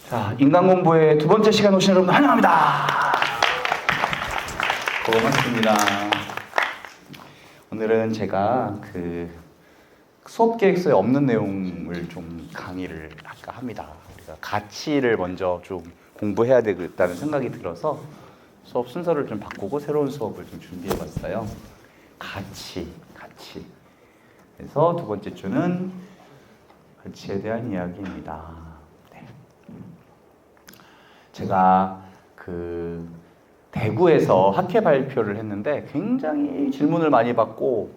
자, 인간공부의 두 번째 시간 오신 여러분 환영합니다. 고맙습니다. 오늘은 제가 수업 계획서에 없는 내용을 좀 강의를 할까 합니다. 우리가 가치를 먼저 좀 공부해야 되겠다는 생각이 들어서 수업 순서를 좀 바꾸고 새로운 수업을 좀 준비해봤어요. 가치. 그래서 두 번째 주는 가치에 대한 이야기입니다. 제가 대구에서 학회 발표를 했는데 굉장히 질문을 많이 받고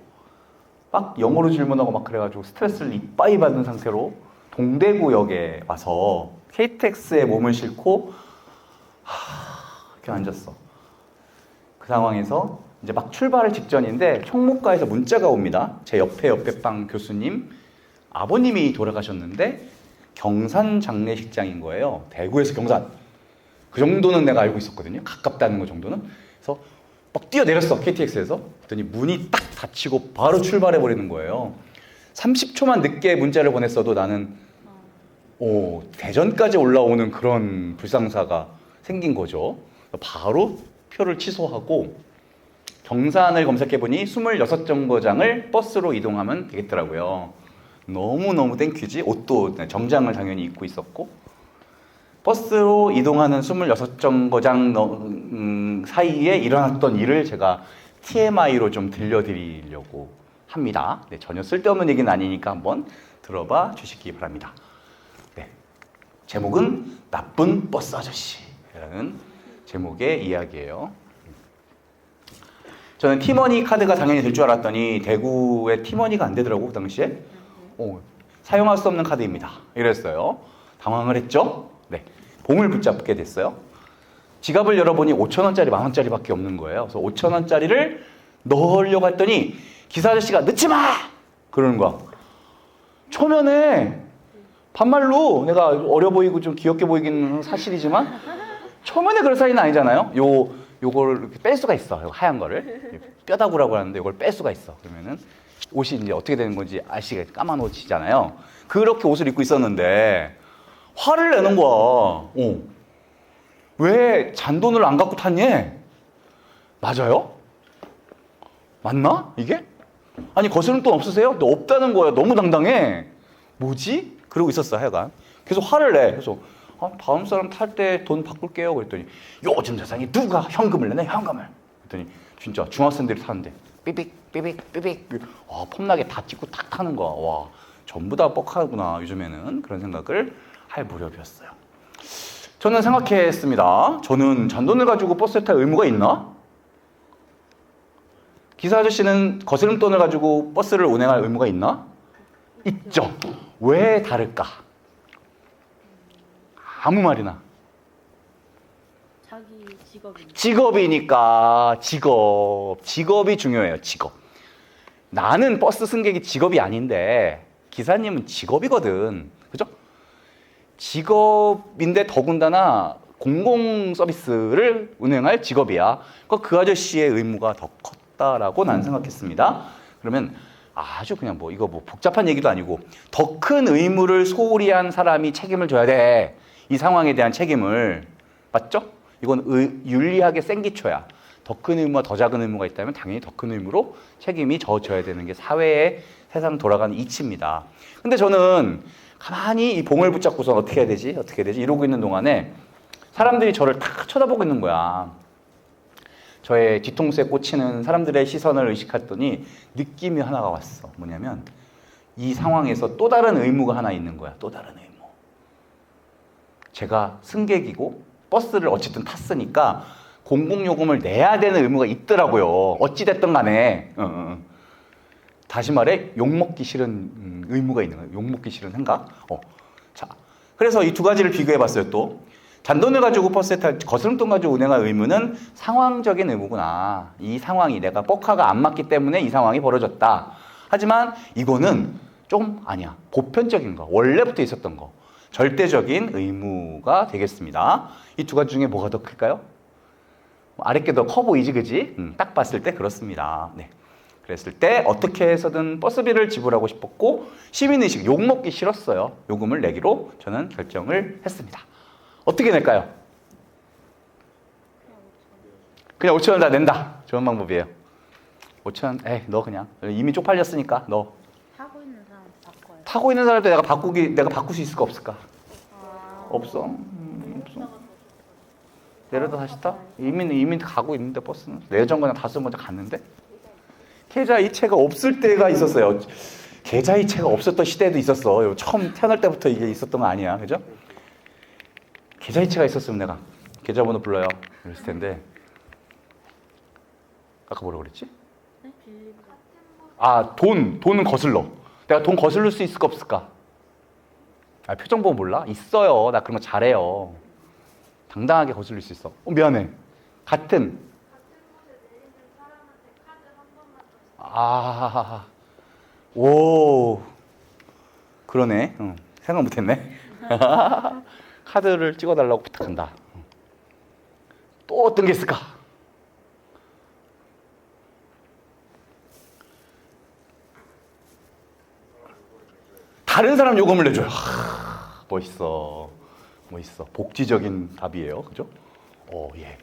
막 영어로 질문하고 막 그래가지고 스트레스를 이빠이 받는 상태로 동대구역에 와서 KTX에 몸을 싣고 이렇게 앉았어. 그 상황에서 이제 막 출발 직전인데 총무과에서 문자가 옵니다. 제 옆에 방 교수님 아버님이 돌아가셨는데 경산 장례식장인 거예요. 대구에서 경산. 그 정도는 내가 알고 있었거든요. 가깝다는 거 정도는. 그래서 막 뛰어내렸어. KTX에서. 그랬더니 문이 딱 닫히고 바로 출발해버리는 거예요. 30초만 늦게 문자를 보냈어도 나는 대전까지 올라오는 그런 불상사가 생긴 거죠. 바로 표를 취소하고 경산을 검색해보니 26정거장을 버스로 이동하면 되겠더라고요. 너무너무 땡큐지. 옷도 정장을 당연히 입고 있었고 버스로 이동하는 26정거장 사이에 일어났던 일을 제가 TMI로 좀 들려드리려고 합니다. 네, 전혀 쓸데없는 얘기는 아니니까 한번 들어봐 주시기 바랍니다. 네, 제목은 나쁜 버스 아저씨라는 제목의 이야기예요. 저는 티머니 카드가 당연히 될 줄 알았더니 대구에 티머니가 안 되더라고 그 당시에. 사용할 수 없는 카드입니다. 이랬어요. 당황을 했죠. 네, 봉을 붙잡게 됐어요. 지갑을 열어보니 5,000원짜리, 10,000원짜리밖에 없는 거예요. 그래서 5,000원짜리를 넣으려고 했더니 기사 아저씨가 넣지 마! 그러는 거야. 초면에 반말로 내가 어려 보이고 좀 귀엽게 보이기는 사실이지만 초면에 그럴 사이는 아니잖아요. 요걸 이렇게 뺄 수가 있어. 하얀 거를. 뼈다구라고 하는데 이걸 뺄 수가 있어. 그러면은 옷이 이제 어떻게 되는 건지 아시겠죠? 까만 옷이잖아요. 그렇게 옷을 입고 있었는데 화를 내는 거야. 왜 잔돈을 안 갖고 탔니? 맞아요? 맞나? 이게? 아니 거스름 돈 없으세요? 너 없다는 거야. 너무 당당해. 뭐지? 그러고 있었어 하여간. 계속 화를 내. 그래서 다음 사람 탈 때 돈 바꿀게요. 그랬더니 요즘 세상에 누가 현금을 내네 현금을. 그랬더니 진짜 중학생들이 타는데 삐빅 폼나게 다 찍고 탁 타는 거야. 와, 전부 다 뻑하구나 요즘에는. 그런 생각을 할 무렵이었어요. 저는 생각했습니다. 저는 잔돈을 가지고 버스에 탈 의무가 있나? 기사 아저씨는 거스름돈을 가지고 버스를 운행할 의무가 있나? 있죠. 왜 다를까? 아무 말이나. 자기 직업이니까. 직업이 중요해요. 직업. 나는 버스 승객이 직업이 아닌데 기사님은 직업이거든. 그죠? 직업인데 더군다나 공공 서비스를 운행할 직업이야. 그 아저씨의 의무가 더 컸다라고 난 생각했습니다. 그러면 아주 그냥 이거 복잡한 얘기도 아니고 더 큰 의무를 소홀히 한 사람이 책임을 져야 돼. 이 상황에 대한 책임을. 맞죠? 이건 윤리학의 생기초야. 더 큰 의무와 더 작은 의무가 있다면 당연히 더 큰 의무로 책임이 져져야 되는 게 사회의 세상 돌아가는 이치입니다. 근데 저는 가만히 이 봉을 붙잡고서 어떻게 해야 되지 이러고 있는 동안에 사람들이 저를 탁 쳐다보고 있는 거야. 저의 뒤통수에 꽂히는 사람들의 시선을 의식했더니 느낌이 하나가 왔어. 뭐냐면 이 상황에서 또 다른 의무가 하나 있는 거야. 또 다른 의무. 제가 승객이고 버스를 어쨌든 탔으니까 공공요금을 내야 되는 의무가 있더라고요. 어찌됐든 간에. 다시 말해 욕먹기 싫은 의무가 있는 거예요. 욕먹기 싫은 생각. 자, 그래서 이 두 가지를 비교해봤어요. 또 잔돈을 가지고 버스에 탈 거스름돈 가지고 운행할 의무는 상황적인 의무구나. 이 상황이 내가 뻑하가 안 맞기 때문에 이 상황이 벌어졌다. 하지만 이거는 좀 아니야. 보편적인 거. 원래부터 있었던 거. 절대적인 의무가 되겠습니다. 이 두 가지 중에 뭐가 더 클까요? 아랫게 더 커 보이지, 그지? 딱 봤을 때 그렇습니다. 네. 그랬을 때 어떻게 해서든 버스비를 지불하고 싶었고 시민의식, 욕먹기 싫었어요. 요금을 내기로 저는 결정을 했습니다. 어떻게 낼까요? 그냥 5천 원 다 낸다. 좋은 방법이에요. 5천 원, 에이, 너 그냥. 이미 쪽팔렸으니까, 너. 타고 있는 사람 바꿔요. 타고 있는 사람도 내가 바꿀 수 있을까, 없을까? 없어. 없어. 내려다 다시 타? 이미 가고 있는데, 버스는. 내전 그냥 다 쓰고 먼저 갔는데? 계좌이체가 없을 때가 있었어요. 계좌이체가 없었던 시대도 있었어. 처음 태어날 때부터 이게 있었던 거 아니야. 그죠? 계좌이체가 있었으면 내가 계좌번호 불러요. 이랬을 텐데. 아까 뭐라고 그랬지? 네? 빌리고. 아, 돈은 거슬러. 내가 돈 거슬릴 수 있을까 없을까? 아, 표정 보고 몰라? 있어요. 나 그런 거 잘해요. 당당하게 거슬릴 수 있어. 미안해. 같은. 아, 오, 그러네. 생각 못했네. 카드를 찍어달라고 부탁한다. 또 어떤 게 있을까? 다른 사람 요금을 내줘요. 멋있어. 복지적인 답이에요. 그죠? 예.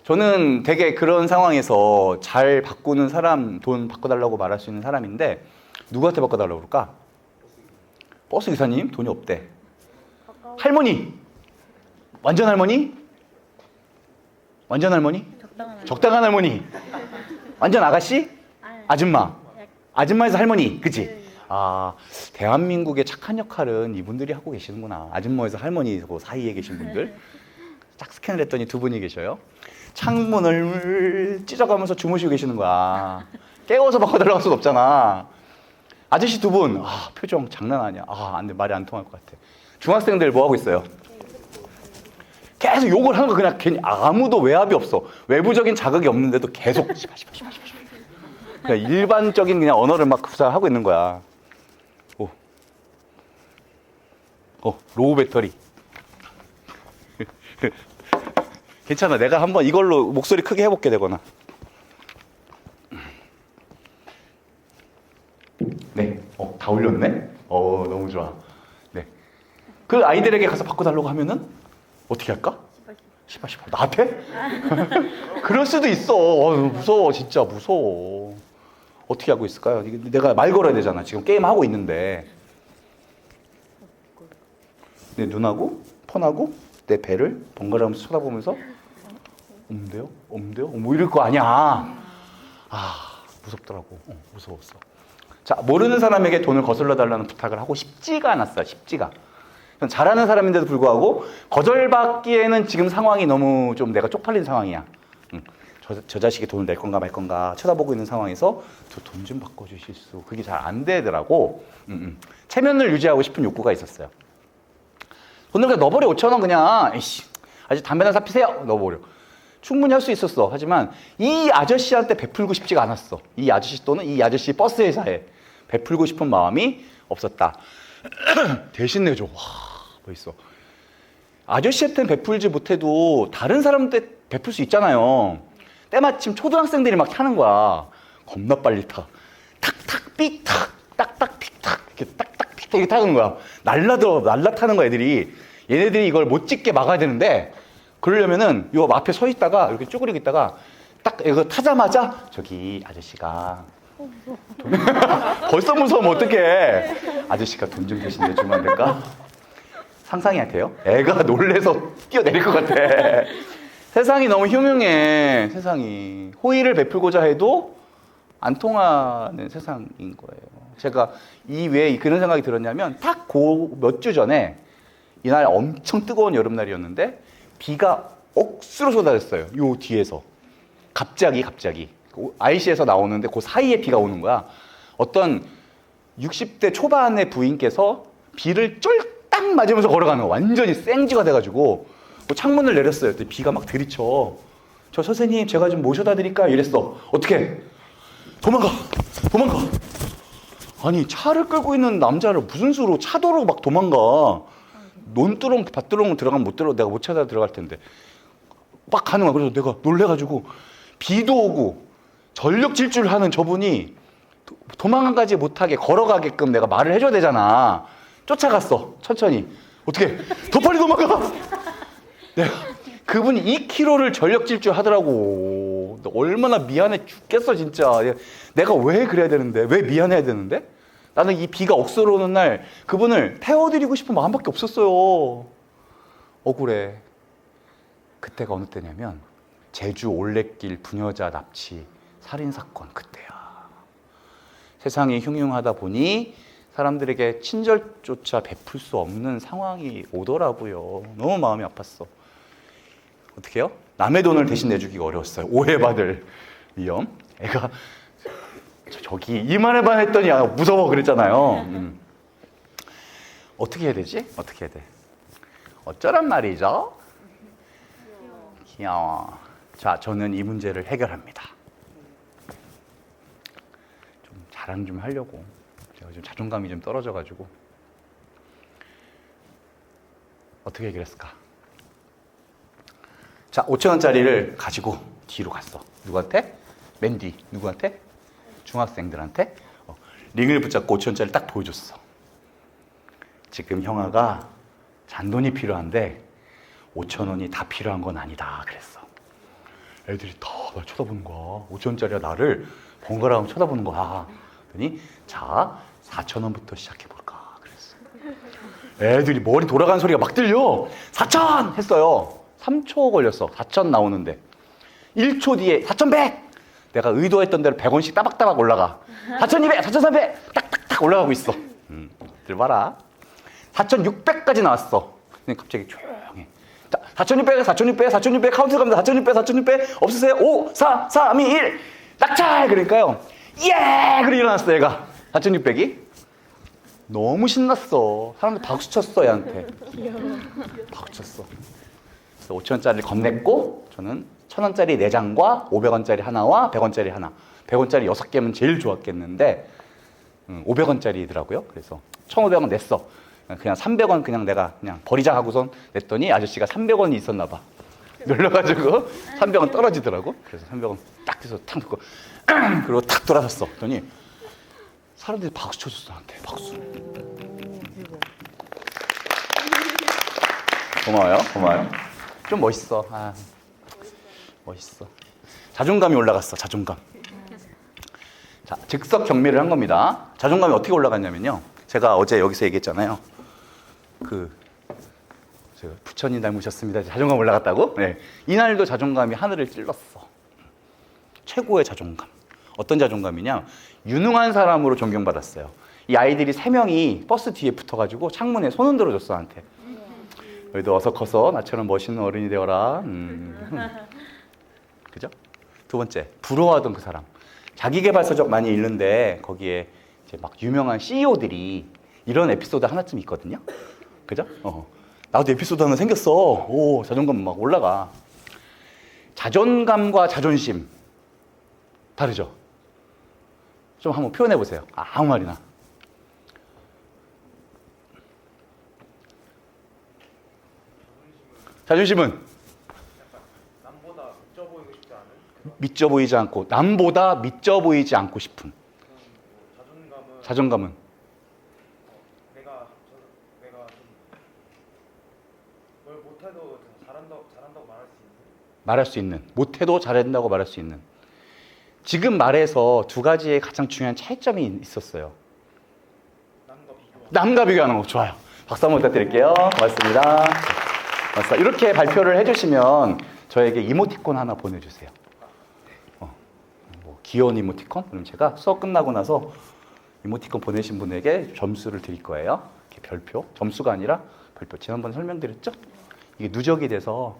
저는 되게 그런 상황에서 잘 바꾸는 사람, 돈 바꿔달라고 말할 수 있는 사람인데, 누구한테 바꿔달라고 그럴까? 버스 기사님, 돈이 없대. 할머니! 완전 할머니? 완전 할머니? 적당한 할머니. 완전 아가씨? 아줌마. 아줌마에서 할머니. 그치? 아, 대한민국의 착한 역할은 이분들이 하고 계시는구나. 아줌마에서 할머니 그 사이에 계신 분들. 딱 스캔을 했더니 두 분이 계셔요. 창문을 찢어가면서 주무시고 계시는 거야. 깨워서 바꿔달라고 할 수는 없잖아. 아저씨 두 분, 표정 장난 아니야. 안 돼, 말이 안 통할 것 같아. 중학생들 뭐 하고 있어요? 계속 욕을 하는 거. 그냥 괜히 아무도 외압이 없어. 외부적인 자극이 없는데도 계속 그냥 일반적인 그냥 언어를 막 구사하고 있는 거야. 로우 배터리. 괜찮아. 내가 한번 이걸로 목소리 크게 해볼게 되거나. 네. 다 올렸네? 너무 좋아. 네. 그 아이들에게 가서 바꿔달라고 하면은 어떻게 할까? 시발. 나한테? 그럴 수도 있어. 무서워. 진짜 무서워. 어떻게 하고 있을까요? 내가 말 걸어야 되잖아. 지금 게임하고 있는데. 내 눈하고 폰하고 내 배를 번갈아가면서 쳐다보면서 없는데요? 뭐 이럴 거 아니야. 무섭더라고. 무서웠어. 자, 모르는 사람에게 돈을 거슬러 달라는 부탁을 하고 싶지가 않았어요. 쉽지가. 잘하는 사람인데도 불구하고 거절받기에는 지금 상황이 너무 좀 내가 쪽팔린 상황이야. 저 자식이 돈을 낼 건가 말 건가 쳐다보고 있는 상황에서 저 돈 좀 바꿔주실 수, 그게 잘 안 되더라고. 체면을 유지하고 싶은 욕구가 있었어요. 돈을 그냥 넣어버려. 5천 원 그냥. 에이씨, 아직 담배 하나 사 피세요. 넣어버려. 충분히 할 수 있었어. 하지만 이 아저씨한테 베풀고 싶지가 않았어. 이 아저씨 또는 이 아저씨 버스 회사에 베풀고 싶은 마음이 없었다. 대신 내줘. 멋있어. 아저씨한테는 베풀지 못해도 다른 사람한테 베풀 수 있잖아요. 때마침 초등학생들이 막 타는 거야. 겁나 빨리 타. 탁탁 삑탁 딱딱 픽탁 이렇게 딱딱 픽탁 이렇게 타는 거야. 날라타는 거야. 애들이. 얘네들이 이걸 못 찍게 막아야 되는데, 그러려면은 요 앞에 서 있다가 이렇게 쭈그리고 있다가 딱 이거 타자마자 저기 아저씨가 벌써 무서우면 어떡해. 아저씨가 돈 좀 대신 내주면 안 될까? 상상이 안 돼요? 애가 놀래서 뛰어내릴 것 같아. 세상이 너무 흉흉해. 세상이 호의를 베풀고자 해도 안 통하는 세상인 거예요. 제가 왜 그런 생각이 들었냐면, 딱 몇 주 전에 이날 엄청 뜨거운 여름날이었는데 비가 억수로 쏟아졌어요. 요 뒤에서 갑자기 IC에서 나오는데 그 사이에 비가 오는 거야. 어떤 60대 초반의 부인께서 비를 쫄딱 맞으면서 걸어가는 거야. 완전히 생쥐가 돼가지고 창문을 내렸어요. 비가 막 들이쳐. 저 선생님 제가 좀 모셔다 드릴까요? 이랬어. 어떻게? 도망가. 아니, 차를 끌고 있는 남자를 무슨 수로 차도로 막 도망가. 논두렁 밭두렁 들어가면 내가 못 찾아 들어갈 텐데 막 가는 거야. 그래서 내가 놀래가지고, 비도 오고 전력 질주하는 저분이 도망가지 못하게 걸어가게끔 내가 말을 해줘야 되잖아. 쫓아갔어. 천천히. 어떻게? 더 빨리 도망가. 내가 그분이 2kg를 전력 질주 하더라고. 너 얼마나 미안해 죽겠어 진짜. 내가 왜 그래야 되는데? 왜 미안해야 되는데? 나는 이 비가 억수로 오는 날 그분을 태워드리고 싶은 마음밖에 없었어요. 억울해. 그때가 어느 때냐면 제주 올레길 부녀자 납치 살인사건 그때야. 세상이 흉흉하다 보니 사람들에게 친절조차 베풀 수 없는 상황이 오더라고요. 너무 마음이 아팠어. 어떻게 해요? 남의 돈을 대신 내주기가 어려웠어요. 오해받을 위험. 애가 저기 이만해 반 했더니 무서워 그랬잖아요. 어떻게 해야 되지? 어떻게 해야 돼? 어쩌란 말이죠? 귀여워. 자, 저는 이 문제를 해결합니다. 좀 자랑 좀 하려고. 제가 좀 자존감이 좀 떨어져가지고. 어떻게 해결했을까? 자, 5,000원짜리를 가지고 뒤로 갔어. 누구한테? 맨 뒤. 누구한테? 중학생들한테. 링을 붙잡고 5,000원짜리를 딱 보여줬어. 지금 형아가 잔돈이 필요한데 5,000원이 다 필요한 건 아니다 그랬어. 애들이 다 날 쳐다보는 거야. 5,000원짜리가 나를 번갈아 가면서 쳐다보는 거야. 그랬더니 자 4,000원부터 시작해볼까 그랬어. 애들이 머리 돌아가는 소리가 막 들려. 4,000 했어요. 3초 걸렸어. 4,000 나오는데 1초 뒤에 4,100. 내가 의도했던 대로 100원씩 따박따박 올라가. 4,200, 4,300 딱딱딱 올라가고 있어. 들 봐라. 4,600까지 나왔어. 근데 갑자기 조용해. 자, 4,600, 4,600, 4,600 카운트 갑니다. 4,600, 4,600 없으세요? 5, 4, 3, 2, 1 낙찰! 그러니까요. 예! 그리고 일어났어 얘가. 4,600이 너무 신났어. 사람들 박수 쳤어 얘한테. 박수 쳤어. 그래서 5,000원짜리를 건넸고 저는 1,000원짜리 4장과 500원짜리 하나와 100원짜리 하나. 100원짜리 6개면 제일 좋았겠는데 500원짜리더라고요. 그래서 1,500원 냈어. 그냥 300원 그냥 내가 그냥 버리자 하고선 냈더니 아저씨가 300원이 있었나 봐. 놀려가지고 300원 떨어지더라고. 그래서 300원 딱 해서 탁 넣고 그리고 탁 돌아섰어. 그랬더니 사람들이 박수 쳐줬어 나한테. 박수. 고마워요. 고마워요. 좀 멋있어. 아, 멋있어. 자존감이 올라갔어. 자존감. 자, 즉석 경매를 한 겁니다. 자존감이 어떻게 올라갔냐면요. 제가 어제 여기서 얘기했잖아요. 제가 부처님 닮으셨습니다. 자존감 올라갔다고? 네. 이날도 자존감이 하늘을 찔렀어. 최고의 자존감. 어떤 자존감이냐? 유능한 사람으로 존경받았어요. 이 아이들이 3명이 버스 뒤에 붙어가지고 창문에 손 흔들어 줬어, 나한테. 너희도 어서 커서 나처럼 멋있는 어른이 되어라. 그죠? 두 번째, 부러워하던 그 사람. 자기계발서적 많이 읽는데 거기에 이제 막 유명한 CEO들이 이런 에피소드 하나쯤 있거든요. 그죠? 나도 에피소드 하나 생겼어. 오, 자존감 막 올라가. 자존감과 자존심 다르죠? 좀 한번 표현해 보세요. 아무 말이나. 자존심은 남보다 미쳐 보이고 싶지 않은 믿져 보이지 않고 남보다 믿져 보이지 않고 싶은. 자존감은 자존감은 내가 뭘 못해도 잘한다고 말할 수 있는. 못해도 잘한다고 말할 수 있는. 지금 말해서 두 가지의 가장 중요한 차이점이 있었어요. 남과 비교하는 거. 좋아요. 박수 한번 부탁드릴게요. 고맙습니다. 맞습니다. 이렇게 발표를 해주시면 저에게 이모티콘 하나 보내주세요. 뭐 귀여운 이모티콘? 그럼 제가 수업 끝나고 나서 이모티콘 보내신 분에게 점수를 드릴 거예요. 이렇게 별표, 점수가 아니라 별표. 지난번에 설명드렸죠? 이게 누적이 돼서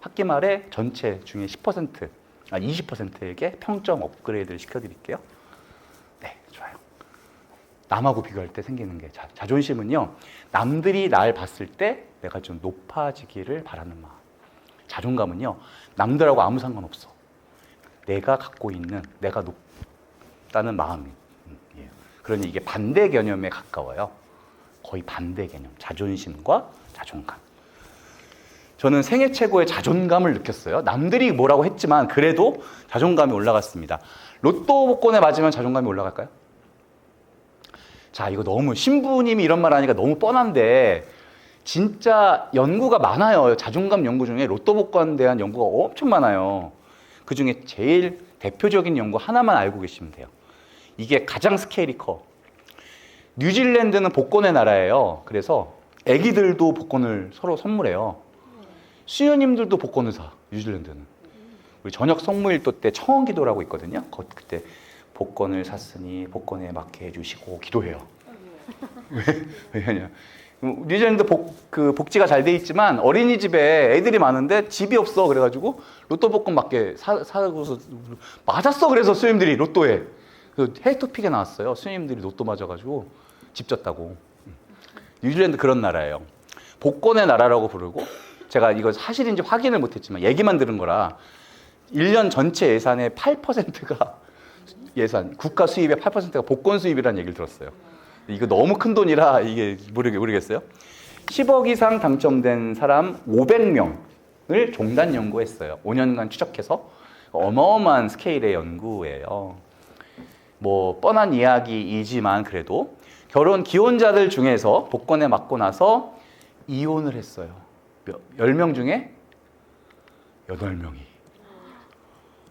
학기 말에 전체 중에 10%, 20%에게 평점 업그레이드를 시켜드릴게요. 네, 좋아요. 남하고 비교할 때 생기는 게 자존심은요. 남들이 날 봤을 때 내가 좀 높아지기를 바라는 마음. 자존감은요. 남들하고 아무 상관없어. 내가 갖고 있는 내가 높다는 마음이에요. 그러니 이게 반대 개념에 가까워요. 거의 반대 개념. 자존심과 자존감. 저는 생애 최고의 자존감을 느꼈어요. 남들이 뭐라고 했지만 그래도 자존감이 올라갔습니다. 로또 복권에 맞으면 자존감이 올라갈까요? 자, 이거 너무 신부님이 이런 말 하니까 너무 뻔한데 진짜 연구가 많아요. 자존감 연구 중에 로또 복권에 대한 연구가 엄청 많아요. 그 중에 제일 대표적인 연구 하나만 알고 계시면 돼요. 이게 가장 스케일이 커. 뉴질랜드는 복권의 나라예요. 그래서 애기들도 복권을 서로 선물해요. 수녀님들도 복권을 사, 뉴질랜드는. 우리 저녁 성모일도 때 청원기도라고 있거든요. 그때 복권을 샀으니 복권에 맞게 해주시고 기도해요. 왜냐? 뉴질랜드 복지가 잘 돼 있지만 어린이집에 애들이 많은데 집이 없어. 그래가지고 로또 복권 맞게 사고서 맞았어. 그래서 수녀님들이 로또에 헤이토픽에 나왔어요. 수녀님들이 로또 맞아가지고 집 졌다고. 뉴질랜드 그런 나라예요. 복권의 나라라고 부르고, 제가 이거 사실인지 확인을 못했지만 얘기만 들은 거라 1년 전체 예산의 8%가 예산, 국가 수입의 8%가 복권 수입이라는 얘기를 들었어요. 이거 너무 큰 돈이라 이게 모르겠어요. 10억 이상 당첨된 사람 500명을 종단 연구했어요. 5년간 추적해서. 어마어마한 스케일의 연구예요. 뭐 뻔한 이야기이지만 그래도 결혼 기혼자들 중에서 복권에 맞고 나서 이혼을 했어요. 10명 중에 8명이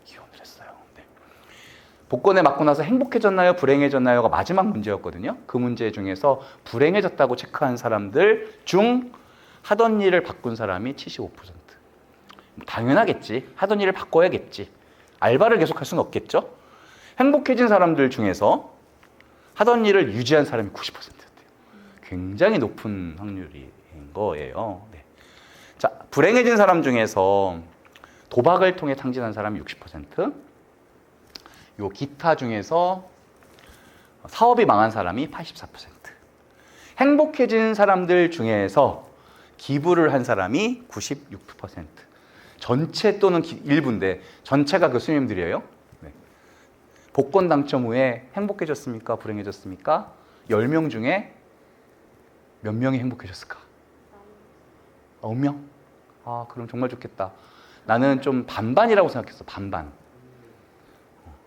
이혼을 했어요. 네. 복권에 맞고 나서 행복해졌나요? 불행해졌나요가 마지막 문제였거든요. 그 문제 중에서 불행해졌다고 체크한 사람들 중 하던 일을 바꾼 사람이 75%. 당연하겠지. 하던 일을 바꿔야겠지. 알바를 계속할 수는 없겠죠. 행복해진 사람들 중에서 하던 일을 유지한 사람이 90%였대요. 굉장히 높은 확률인 거예요. 네. 자, 불행해진 사람 중에서 도박을 통해 탕진한 사람이 60%, 요 기타 중에서 사업이 망한 사람이 84%, 행복해진 사람들 중에서 기부를 한 사람이 96%, 전체 또는 일부인데 전체가 그 수님들이에요. 네. 복권 당첨 후에 행복해졌습니까? 불행해졌습니까? 10명 중에 몇 명이 행복해졌을까? 9명? 아, 그럼 정말 좋겠다. 나는 좀 반반이라고 생각했어. 반반.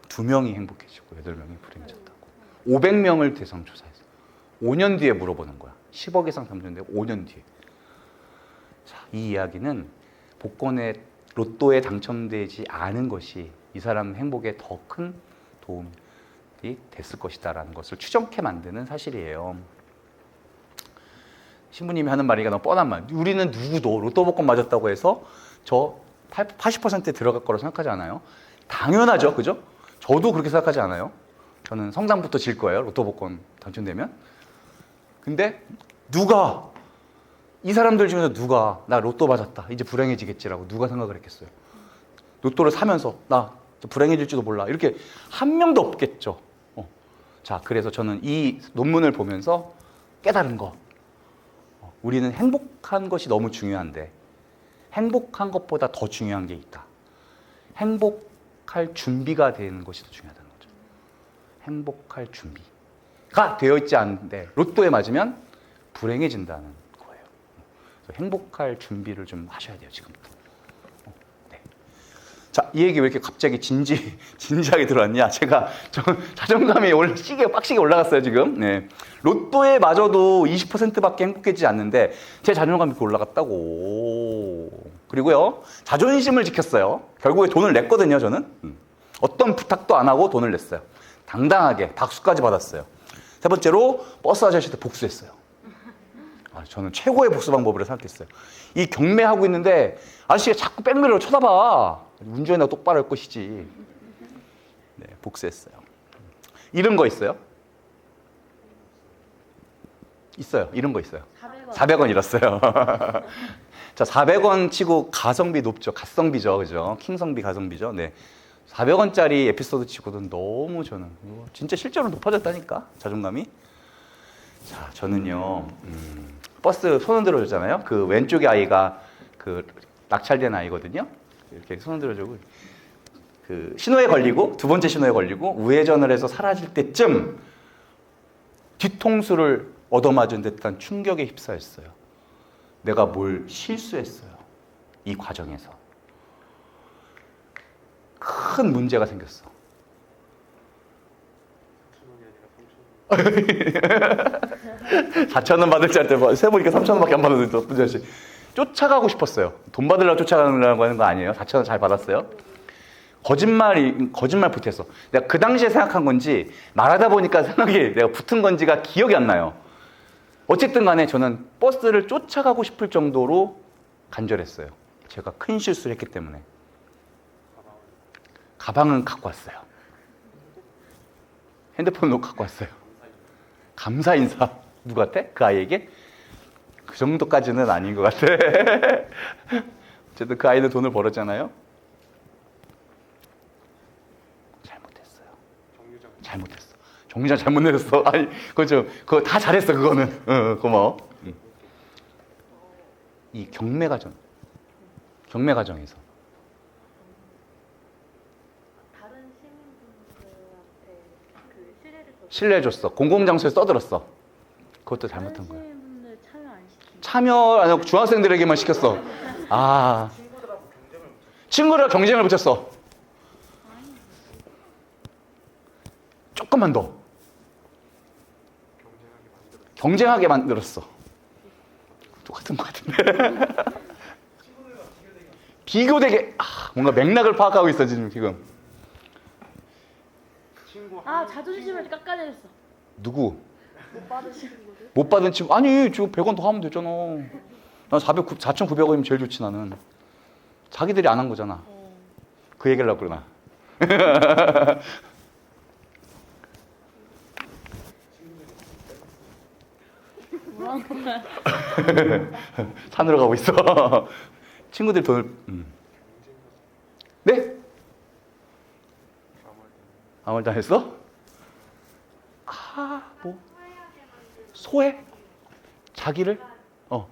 2명이 행복해지고 8명이 불행해졌다고. 500명을 대상 조사했어. 5년 뒤에 물어보는 거야. 10억 이상 당첨되고 5년 뒤에. 자, 이 이야기는 복권에 로또에 당첨되지 않은 것이 이 사람 행복에 더 큰 도움이 됐을 것이다라는 것을 추정케 만드는 사실이에요. 신부님이 하는 말이가 너무 뻔한 말. 우리는 누구도 로또 복권 맞았다고 해서 저 80%에 들어갈 거라고 생각하지 않아요. 당연하죠. 그죠? 저도 그렇게 생각하지 않아요. 저는 성당부터 질 거예요. 로또 복권 당첨되면. 근데 누가, 이 사람들 중에서 누가 나 로또 맞았다, 이제 불행해지겠지라고 누가 생각을 했겠어요. 로또를 사면서 나 불행해질지도 몰라, 이렇게 한 명도 없겠죠. 자, 그래서 저는 이 논문을 보면서 깨달은 거, 우리는 행복한 것이 너무 중요한데 행복한 것보다 더 중요한 게 있다. 행복할 준비가 되는 것이 더 중요하다는 거죠. 행복할 준비가 되어 있지 않은데 로또에 맞으면 불행해진다는 거예요. 그래서 행복할 준비를 좀 하셔야 돼요, 지금부터. 네. 자, 이 얘기 왜 이렇게 갑자기 진지하게 들어왔냐? 제가 자존감이 빡시게 올라갔어요, 지금. 네. 로또에 맞아도 20%밖에 행복해지지 않는데 제 자존감이 이렇게 올라갔다고. 그리고요, 자존심을 지켰어요. 결국에 돈을 냈거든요, 저는. 어떤 부탁도 안 하고 돈을 냈어요. 당당하게 박수까지 받았어요. 세 번째로 버스 아저씨한테 복수했어요. 저는 최고의 복수 방법으로 생각했어요. 이 경매하고 있는데 아저씨가 자꾸 백미러로 쳐다봐. 운전이나 똑바로 할 것이지. 네, 복수했어요. 이런 거 있어요? 있어요. 이런 거 있어요. 400원 잃었어요. 자, 400원 치고 가성비 높죠. 갓성비죠. 그죠? 킹성비, 가성비죠. 네. 400원짜리 에피소드 치고도 너무 저는 진짜 실제로 높아졌다니까, 자존감이. 자, 저는요, 버스 손 흔들어 줬잖아요. 그 왼쪽에 아이가 그 낙찰된 아이거든요. 이렇게 손 흔들어 주고 그 신호에 걸리고, 두 번째 신호에 걸리고 우회전을 해서 사라질 때쯤 뒤통수를 얻어맞은 듯한 충격에 휩싸였어요. 내가 뭘 실수했어요. 이 과정에서 큰 문제가 생겼어. 4,000원 받을 줄 알때 세보니까 3,000원밖에 안 받았는데 문재현 씨 쫓아가고 싶었어요. 돈 받으려고 쫓아가려고 하는 거 아니에요. 4,000원 잘 받았어요. 거짓말 붙였어. 내가 그 당시에 생각한 건지 말하다 보니까 생각이 내가 붙은 건지가 기억이 안 나요. 어쨌든 간에 저는 버스를 쫓아가고 싶을 정도로 간절했어요. 제가 큰 실수를 했기 때문에. 가방은 갖고 왔어요. 핸드폰도 갖고 왔어요. 감사 인사. 누구한테? 그 아이에게? 그 정도까지는 아닌 것 같아. 어쨌든 그 아이는 돈을 벌었잖아요. 잘못했어요. 잘못했어. 정류장 잘못 내렸어. 아니, 그거 다 잘했어, 그거는. 고마워. 이 경매 과정에서. 다른 시민분들한테 그 신뢰해 줬어. 공공장소에서 떠들었어. 그것도 잘못한 거야. 시민분들 참여 안 시키고 참여 안 하고 중학생들에게만 시켰어. 아, 친구랑 경쟁을 붙였어. 조금만 더 경쟁하게 만들었어. 똑같은 것 같은데. 비교되게. 뭔가 맥락을 파악하고 있어 지금. 아 자존심을 깎아내렸어. 누구? 못 받으시는 거죠? 못 받은 친구. 아니 지금 100원 더 하면 되잖아. 난 4,900원이면 제일 좋지 나는. 자기들이 안 한 거잖아. 그 얘기를 하려고 그러나. 산으로 가고 있어. 친구들 돈을. 네? 아무 말도 안 했어? 뭐 소외? 자기를? 100원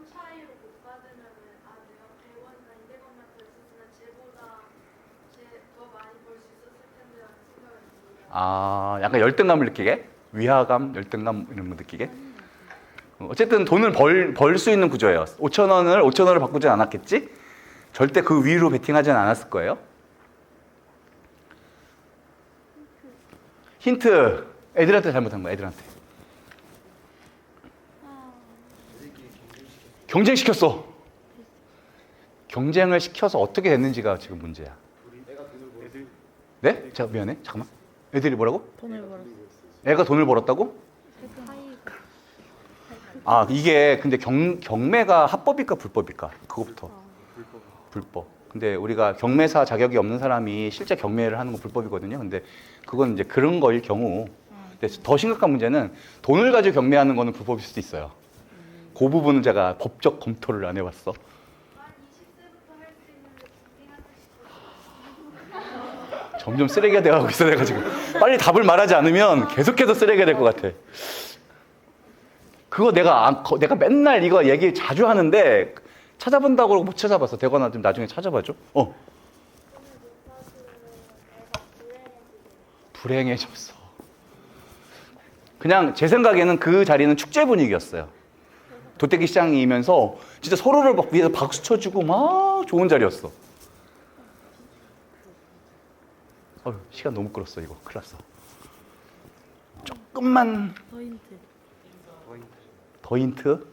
차이로 못 받으면은 내가 100원이나 200원만 더 있었으면 쟤보다 더 많이 벌 수 있었을 텐데라는 생각을 듭니다. 약간 열등감을 느끼게? 위화감, 열등감 이런 거 느끼게? 어쨌든 돈을 벌 수 있는 구조예요. 5,000원을 바꾸진 않았겠지? 절대 그 위로 베팅하진 않았을 거예요. 힌트. 애들한테 잘못한 거야, 애들한테. 경쟁시켰어. 경쟁을 시켜서 어떻게 됐는지가 지금 문제야. 네? 제가 미안해. 잠깐만. 애들이 뭐라고? 돈을 벌었어. 애가 돈을 벌었다고? 이게 근데 경매가 합법일까 불법일까? 그거부터. 불법. 근데 우리가 경매사 자격이 없는 사람이 실제 경매를 하는 건 불법이거든요. 근데 그건 이제 그런 거일 경우. 근데 더 심각한 문제는 돈을 가지고 경매하는 거는 불법일 수도 있어요. 그 부분은 제가 법적 검토를 안 해봤어. 20세부터 할 수 있는데 고민하듯이 점점 쓰레기가 돼가고 있어 내가 지금. 빨리 답을 말하지 않으면 계속해서 쓰레기가 될 것 같아. 그거 내가 맨날 이거 얘기 자주 하는데 찾아본다고 그러고 못 찾아봤어. 되거나 좀 나중에 찾아봐줘. 불행해졌어. 그냥 제 생각에는 그 자리는 축제 분위기였어요. 도떼기 시장이면서 진짜 서로를 막 위에서 박수 쳐주고 막 좋은 자리였어. 시간 너무 끌었어 이거. 큰일 났어. 조금만 더 힌트.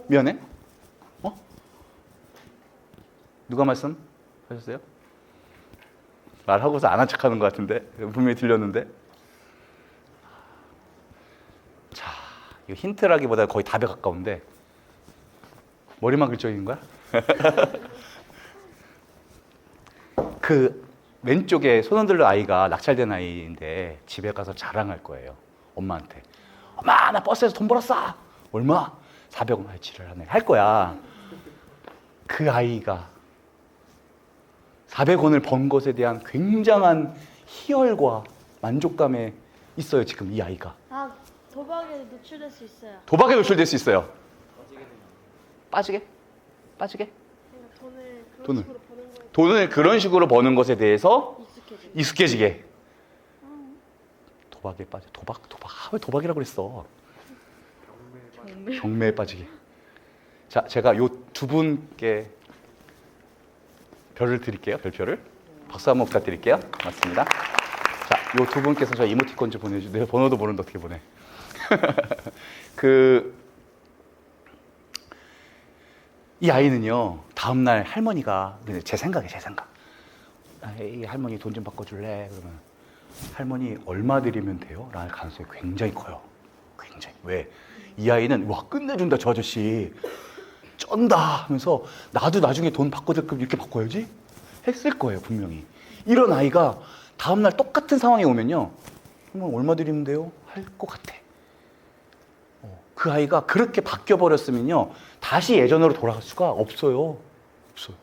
미안해. 누가 말씀하셨어요? 말하고서 안 한 척하는 것 같은데 분명히 들렸는데. 자, 이거 힌트라기보다 거의 답에 가까운데 머리만 긁적인 거야? 그 왼쪽에 손 흔들는 아이가 낙찰된 아이인데 집에 가서 자랑할 거예요. 엄마한테. 엄마, 나 버스에서 돈 벌었어. 얼마? 400원. 지랄하네. 할 거야. 그 아이가 400원을 번 것에 대한 굉장한 희열과 만족감에 있어요. 지금 이 아이가. 도박에 노출될 수 있어요. 도박에 노출될 수 있어요. 빠지게? 그러니까 돈을 그런 식으로 버는 것에 대해서 익숙해지게. 도박에 빠져. 도박. 왜 도박이라고 그랬어? 경매에 빠지게. 자, 제가 요 두 분께 별을 드릴게요. 별표를. 박수 한번 부탁드릴게요. 맞습니다. 자, 요 두 분께서 저 이모티콘 좀 보내주세요. 내 번호도 모르는데 어떻게 보내. 그 이 아이는요, 다음날 할머니가, 제 생각. 이 할머니 돈 좀 바꿔줄래? 그러면 할머니 얼마 드리면 돼요? 라는 가능성이 굉장히 커요. 굉장히. 왜? 이 아이는 와 끝내준다 저 아저씨. 쩐다 하면서 나도 나중에 돈 바꿔줄 거면 이렇게 바꿔야지? 했을 거예요 분명히. 이런 아이가 다음날 똑같은 상황에 오면요, 얼마 드리면 돼요? 할 것 같아. 그 아이가 그렇게 바뀌어버렸으면요, 다시 예전으로 돌아갈 수가 없어요. 없어요.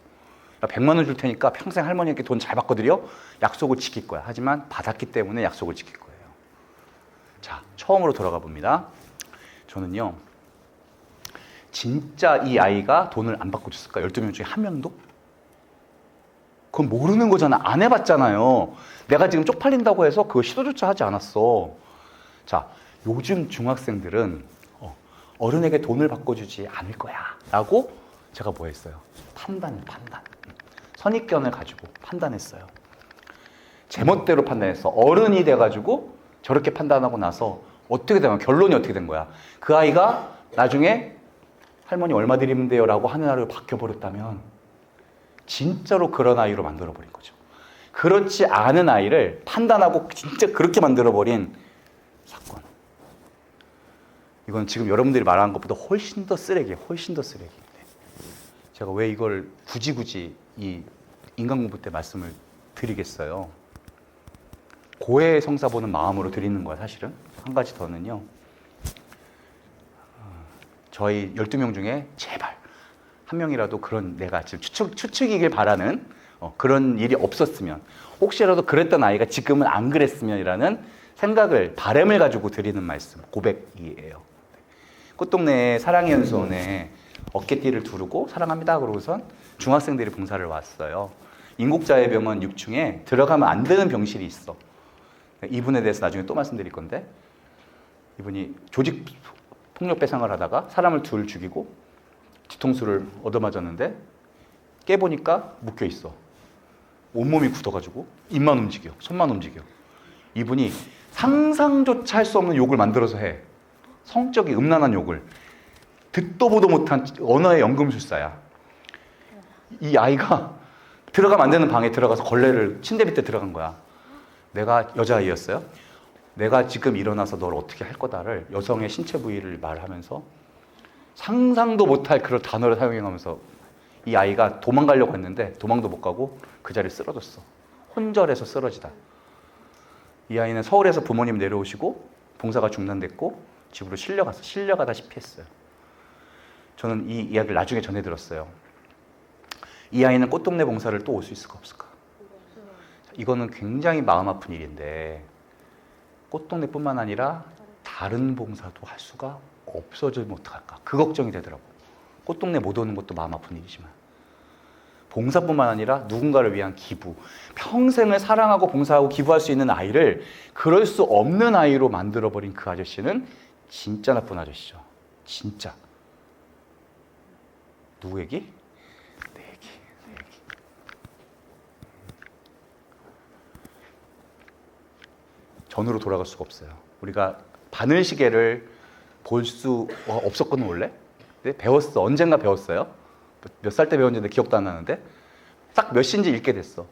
100만 원 줄 테니까 평생 할머니께 돈 잘 바꿔드려? 약속을 지킬 거야. 하지만 받았기 때문에 약속을 지킬 거예요. 자, 처음으로 돌아가 봅니다. 저는요, 진짜 이 아이가 돈을 안 바꿔줬을까? 12명 중에 한 명도? 그건 모르는 거잖아. 안 해봤잖아요. 내가 지금 쪽팔린다고 해서 그거 시도조차 하지 않았어. 자, 요즘 중학생들은 어른에게 돈을 바꿔주지 않을 거야 라고 제가 뭐 했어요? 판단. 선입견을 가지고 판단했어요. 제멋대로 판단했어. 어른이 돼가지고 저렇게 판단하고 나서 어떻게 되면 결론이 어떻게 된 거야? 그 아이가 나중에 할머니 얼마 드리면 돼요? 라고 하는 하루에 바뀌어버렸다면 진짜로 그런 아이로 만들어버린 거죠. 그렇지 않은 아이를 판단하고 진짜 그렇게 만들어버린 사건. 이건 지금 여러분들이 말하는 것보다 훨씬 더 쓰레기예요. 훨씬 더 쓰레기. 제가 왜 이걸 굳이 이 인간공부 때 말씀을 드리겠어요. 고해 성사 보는 마음으로 드리는 거야 사실은. 한 가지 더는요, 저희 12명 중에 제발 한 명이라도 그런, 내가 지금 추측이길 바라는 그런 일이 없었으면, 혹시라도 그랬던 아이가 지금은 안 그랬으면이라는 생각을, 바람을 가지고 드리는 말씀, 고백이에요. 꽃동네 사랑의 연수원에 어깨띠를 두르고 사랑합니다 그러고선 중학생들이 봉사를 왔어요. 인국자의 병원 6층에 들어가면 안 되는 병실이 있어. 이분에 대해서 나중에 또 말씀드릴 건데, 이분이 조직 폭력 배상을 하다가 사람을 둘 죽이고 뒤통수를 얻어맞았는데 깨보니까 묶여 있어. 온몸이 굳어가지고 입만 움직여, 손만 움직여. 이분이 상상조차 할 수 없는 욕을 만들어서 해. 성적인 음란한 욕을. 듣도 보도 못한 언어의 연금술사야. 이 아이가 들어가면 안 되는 방에 들어가서 걸레를 침대 밑에 들어간 거야. 내가 여자아이였어요. 내가 지금 일어나서 널 어떻게 할 거다를 여성의 신체 부위를 말하면서 상상도 못할 그런 단어를 사용하면서 이 아이가 도망가려고 했는데 도망도 못 가고 그 자리에 쓰러졌어. 혼절해서 쓰러지다. 이 아이는 서울에서 부모님 내려오시고 봉사가 중단됐고 집으로 실려가다시피 했어요. 저는 이 이야기를 나중에 전해 들었어요. 이 아이는 꽃동네 봉사를 또 올 수 있을까 없을까? 이거는 굉장히 마음 아픈 일인데 꽃동네뿐만 아니라 다른 봉사도 할 수가 없어지면 어떡할까? 그 걱정이 되더라고. 꽃동네 못 오는 것도 마음 아픈 일이지만 봉사뿐만 아니라 누군가를 위한 기부, 평생을 사랑하고 봉사하고 기부할 수 있는 아이를 그럴 수 없는 아이로 만들어버린 그 아저씨는 진짜 나쁜 아저씨죠. 진짜. 누구 얘기? 내 얘기. 전으로 돌아갈 수가 없어요. 우리가 바늘시계를 볼 수 없었거든 원래. 근데 배웠어. 언젠가 배웠어요. 몇 살 때 배웠는지 기억도 안 나는데 딱 몇 시인지 읽게 됐어.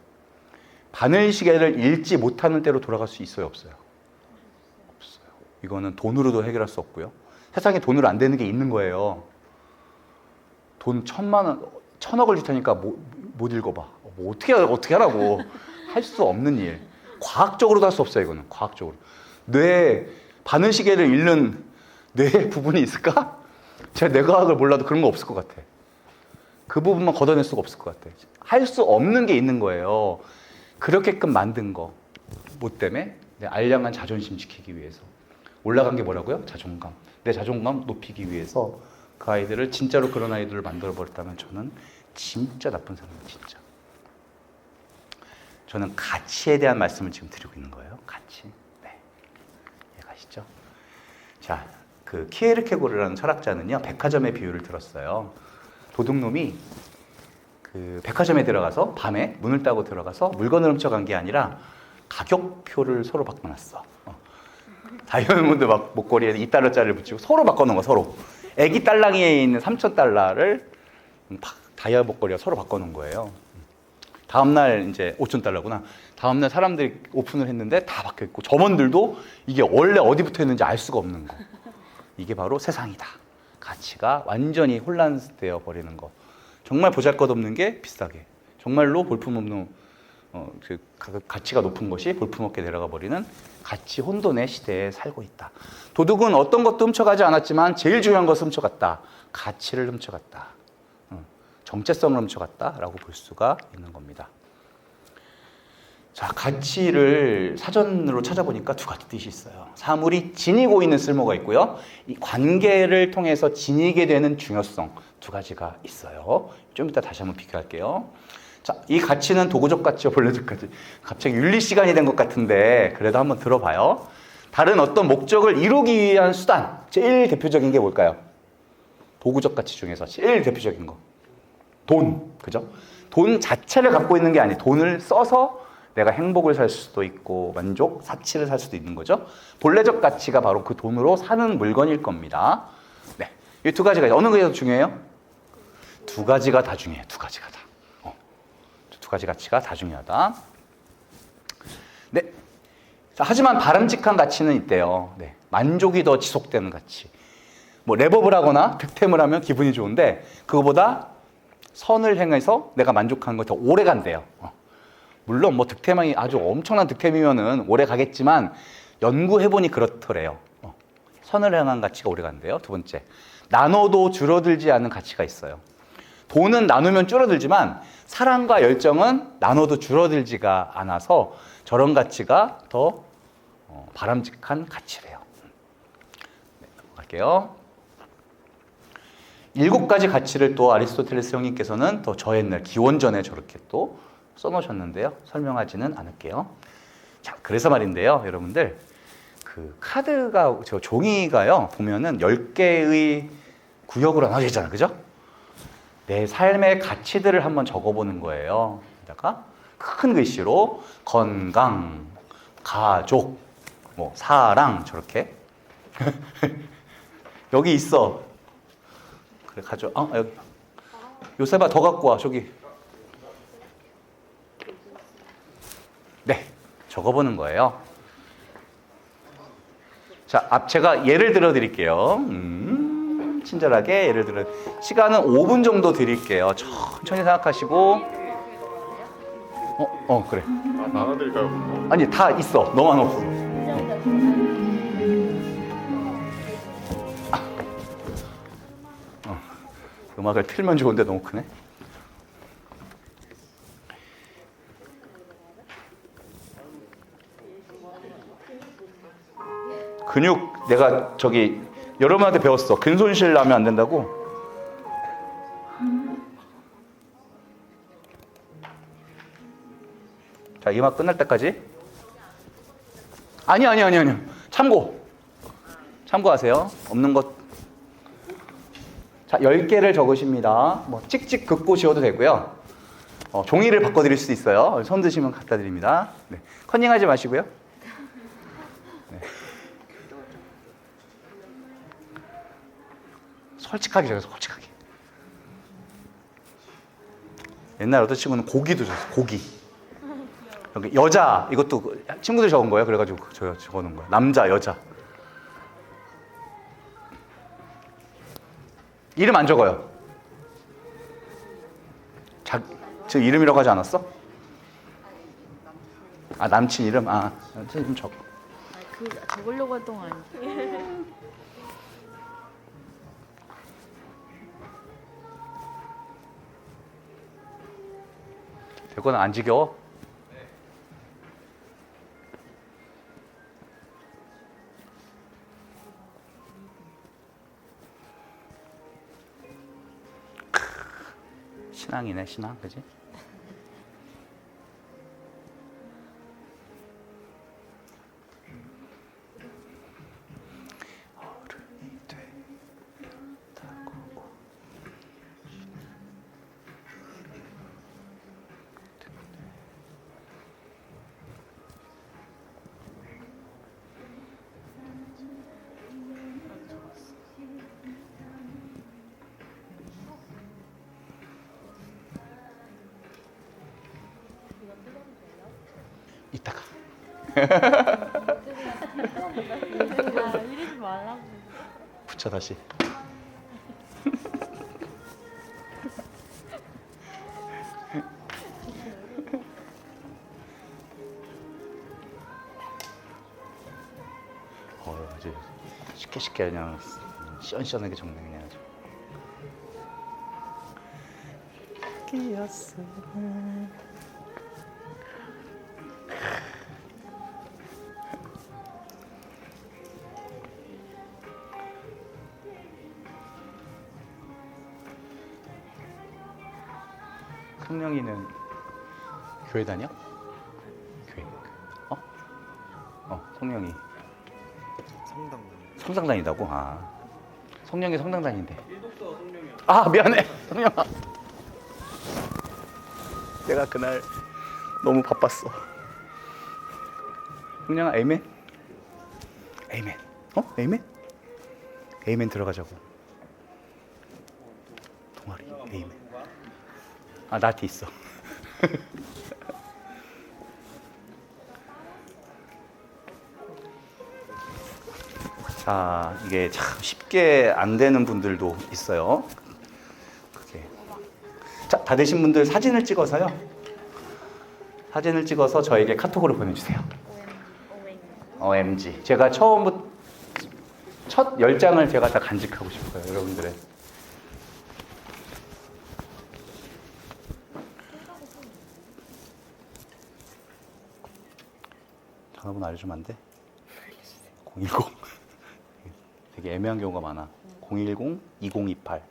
바늘시계를 읽지 못하는 때로 돌아갈 수 있어요, 없어요? 없어요. 이거는 돈으로도 해결할 수 없고요. 세상에 돈으로 안 되는 게 있는 거예요. 돈 1,000만 원, 1,000억을 줄 테니까 못 읽어봐. 뭐 어떻게 하라고. 할 수 없는 일. 과학적으로도 할 수 없어요, 이거는. 과학적으로. 바늘시계를 읽는 뇌 부분이 있을까? 제가 뇌과학을 몰라도 그런 거 없을 것 같아. 그 부분만 걷어낼 수가 없을 것 같아. 할 수 없는 게 있는 거예요. 그렇게끔 만든 거. 뭐 때문에? 내 알량한 자존심 지키기 위해서. 올라간 게 뭐라고요? 자존감. 내 자존감 높이기 위해서 그 아이들을, 진짜로 그런 아이들을 만들어버렸다면 저는 진짜 나쁜 사람이에요, 진짜. 저는 가치에 대한 말씀을 지금 드리고 있는 거예요. 가치. 네. 이해가시죠? 자, 그 키에르케고르라는 철학자는요, 백화점의 비유를 들었어요. 도둑놈이 그 백화점에 들어가서 밤에 문을 따고 들어가서 물건을 훔쳐간 게 아니라 가격표를 서로 바꿔놨어. 다이아몬드 막 목걸이에 2달러짜리를 붙이고 서로 바꿔놓은 거 서로. 애기 딸랑이에 있는 3,000달러를 다이아 목걸이와 서로 바꿔놓은 거예요. 다음날 이제 5,000달러구나. 다음날 사람들이 오픈을 했는데 다 바뀌어있고 점원들도 이게 원래 어디 붙어있는지 알 수가 없는 거. 이게 바로 세상이다. 가치가 완전히 혼란되어 버리는 거. 정말 보잘것없는 게 비싸게, 정말로 볼품없는 가치가 높은 것이 볼품없게 내려가 버리는 가치 혼돈의 시대에 살고 있다. 도둑은 어떤 것도 훔쳐가지 않았지만 제일 중요한 것을 훔쳐갔다. 가치를 훔쳐갔다. 정체성을 훔쳐갔다라고 볼 수가 있는 겁니다. 자, 가치를 사전으로 찾아보니까 두 가지 뜻이 있어요. 사물이 지니고 있는 쓸모가 있고요. 이 관계를 통해서 지니게 되는 중요성, 두 가지가 있어요. 좀 이따 다시 한번 비교할게요. 자, 이 가치는 도구적 가치와 본래적 가치. 갑자기 윤리 시간이 된 것 같은데 그래도 한번 들어봐요. 다른 어떤 목적을 이루기 위한 수단, 제일 대표적인 게 뭘까요? 도구적 가치 중에서 제일 대표적인 거. 돈, 그죠? 돈 자체를 갖고 있는 게 아니에요. 돈을 써서 내가 행복을 살 수도 있고 만족, 사치를 살 수도 있는 거죠. 본래적 가치가 바로 그 돈으로 사는 물건일 겁니다. 네, 이 두 가지가 어느 게 더 중요해요? 두 가지가 다 중요해요. 두 가지가 다. 두 가지 가치가 다 중요하다. 네. 자, 하지만 바람직한 가치는 있대요. 네. 만족이 더 지속되는 가치. 뭐 랩업을 하거나 득템을 하면 기분이 좋은데 그거보다 선을 행해서 내가 만족하는 거 더 오래 간대요. 물론 뭐 득템이 아주 엄청난 득템이면은 오래 가겠지만 연구해보니 그렇더래요. 선을 행한 가치가 오래 간대요. 두 번째, 나눠도 줄어들지 않는 가치가 있어요. 돈은 나누면 줄어들지만 사랑과 열정은 나눠도 줄어들지가 않아서 저런 가치가 더 바람직한 가치래요. 네, 갈게요. 7가지 가치를 또 아리스토텔레스 형님께서는 더 저 옛날 기원전에 저렇게 또 써놓으셨는데요. 설명하지는 않을게요. 자, 그래서 말인데요, 여러분들. 그 카드가, 저 종이가요, 보면은 10개의 구역으로 나눠져 있잖아요. 그죠? 내 삶의 가치들을 한번 적어보는 거예요. 여기다가 큰 글씨로 건강, 가족, 뭐 사랑 저렇게 여기 있어. 그래 가져. 여기. 요셉아 더 갖고 와 저기. 네, 적어보는 거예요. 자, 제가 예를 들어 드릴게요. 친절하게 예를 들어 시간은 5분 정도 드릴게요. 천천히 생각하시고. 그래. 나눠드릴까요? 아니 다 있어. 너만 없어. 음악을 틀면 좋은데 너무 크네. 근육 내가 저기 여러분한테 배웠어. 근손실 나면 안 된다고. 자, 이 음악 끝날 때까지. 아니. 참고하세요. 없는 것. 자, 10개를 적으십니다. 뭐 찍찍 긋고시어도 되고요. 종이를 바꿔드릴 수 있어요. 손 드시면 갖다 드립니다. 네. 컨닝하지 마시고요. 네. 솔직하게 적어서 솔직하게. 옛날 어떤 친구는 고기도 줬어. 고기. 여기 여자 이것도 친구들 적은 거예요. 그래가지고 저 적어놓은 거예요. 남자, 여자. 이름 안 적어요. 저 이름이라고 하지 않았어? 아, 남친 이름? 남친 이름 적어. 적으려고 할 동안 되거나 안 지겨워? 신앙이네, 신앙, 그지? 이따가. 아, 이러지 말라고. 붙여 다시. 아주 쉽게 그냥 시원시원하게 적네 그냥 아주. 끼었어. 성령이는 교회 다녀? 교회. 성령이 성당 다니다고? 아, 성령이 성당 다닌대. 일독서 성령이요. 아, 미안해, 성령아. 내가 그날 너무 바빴어. 성령아, 에이멘? 에이멘. 에이멘? 에이멘 들어가자고. 동아리, 에이멘. 아, 나한테 있어. 자, 이게 참 쉽게 안 되는 분들도 있어요. 그게. 자, 다 되신 분들 사진을 찍어서요. 사진을 찍어서 저에게 카톡으로 보내주세요. OMG. 제가 처음부터 첫 10장을 제가 다 간직하고 싶어요, 여러분들의. 전화번호 알려주면 안 돼? 010. 되게 애매한 경우가 많아. 010-2028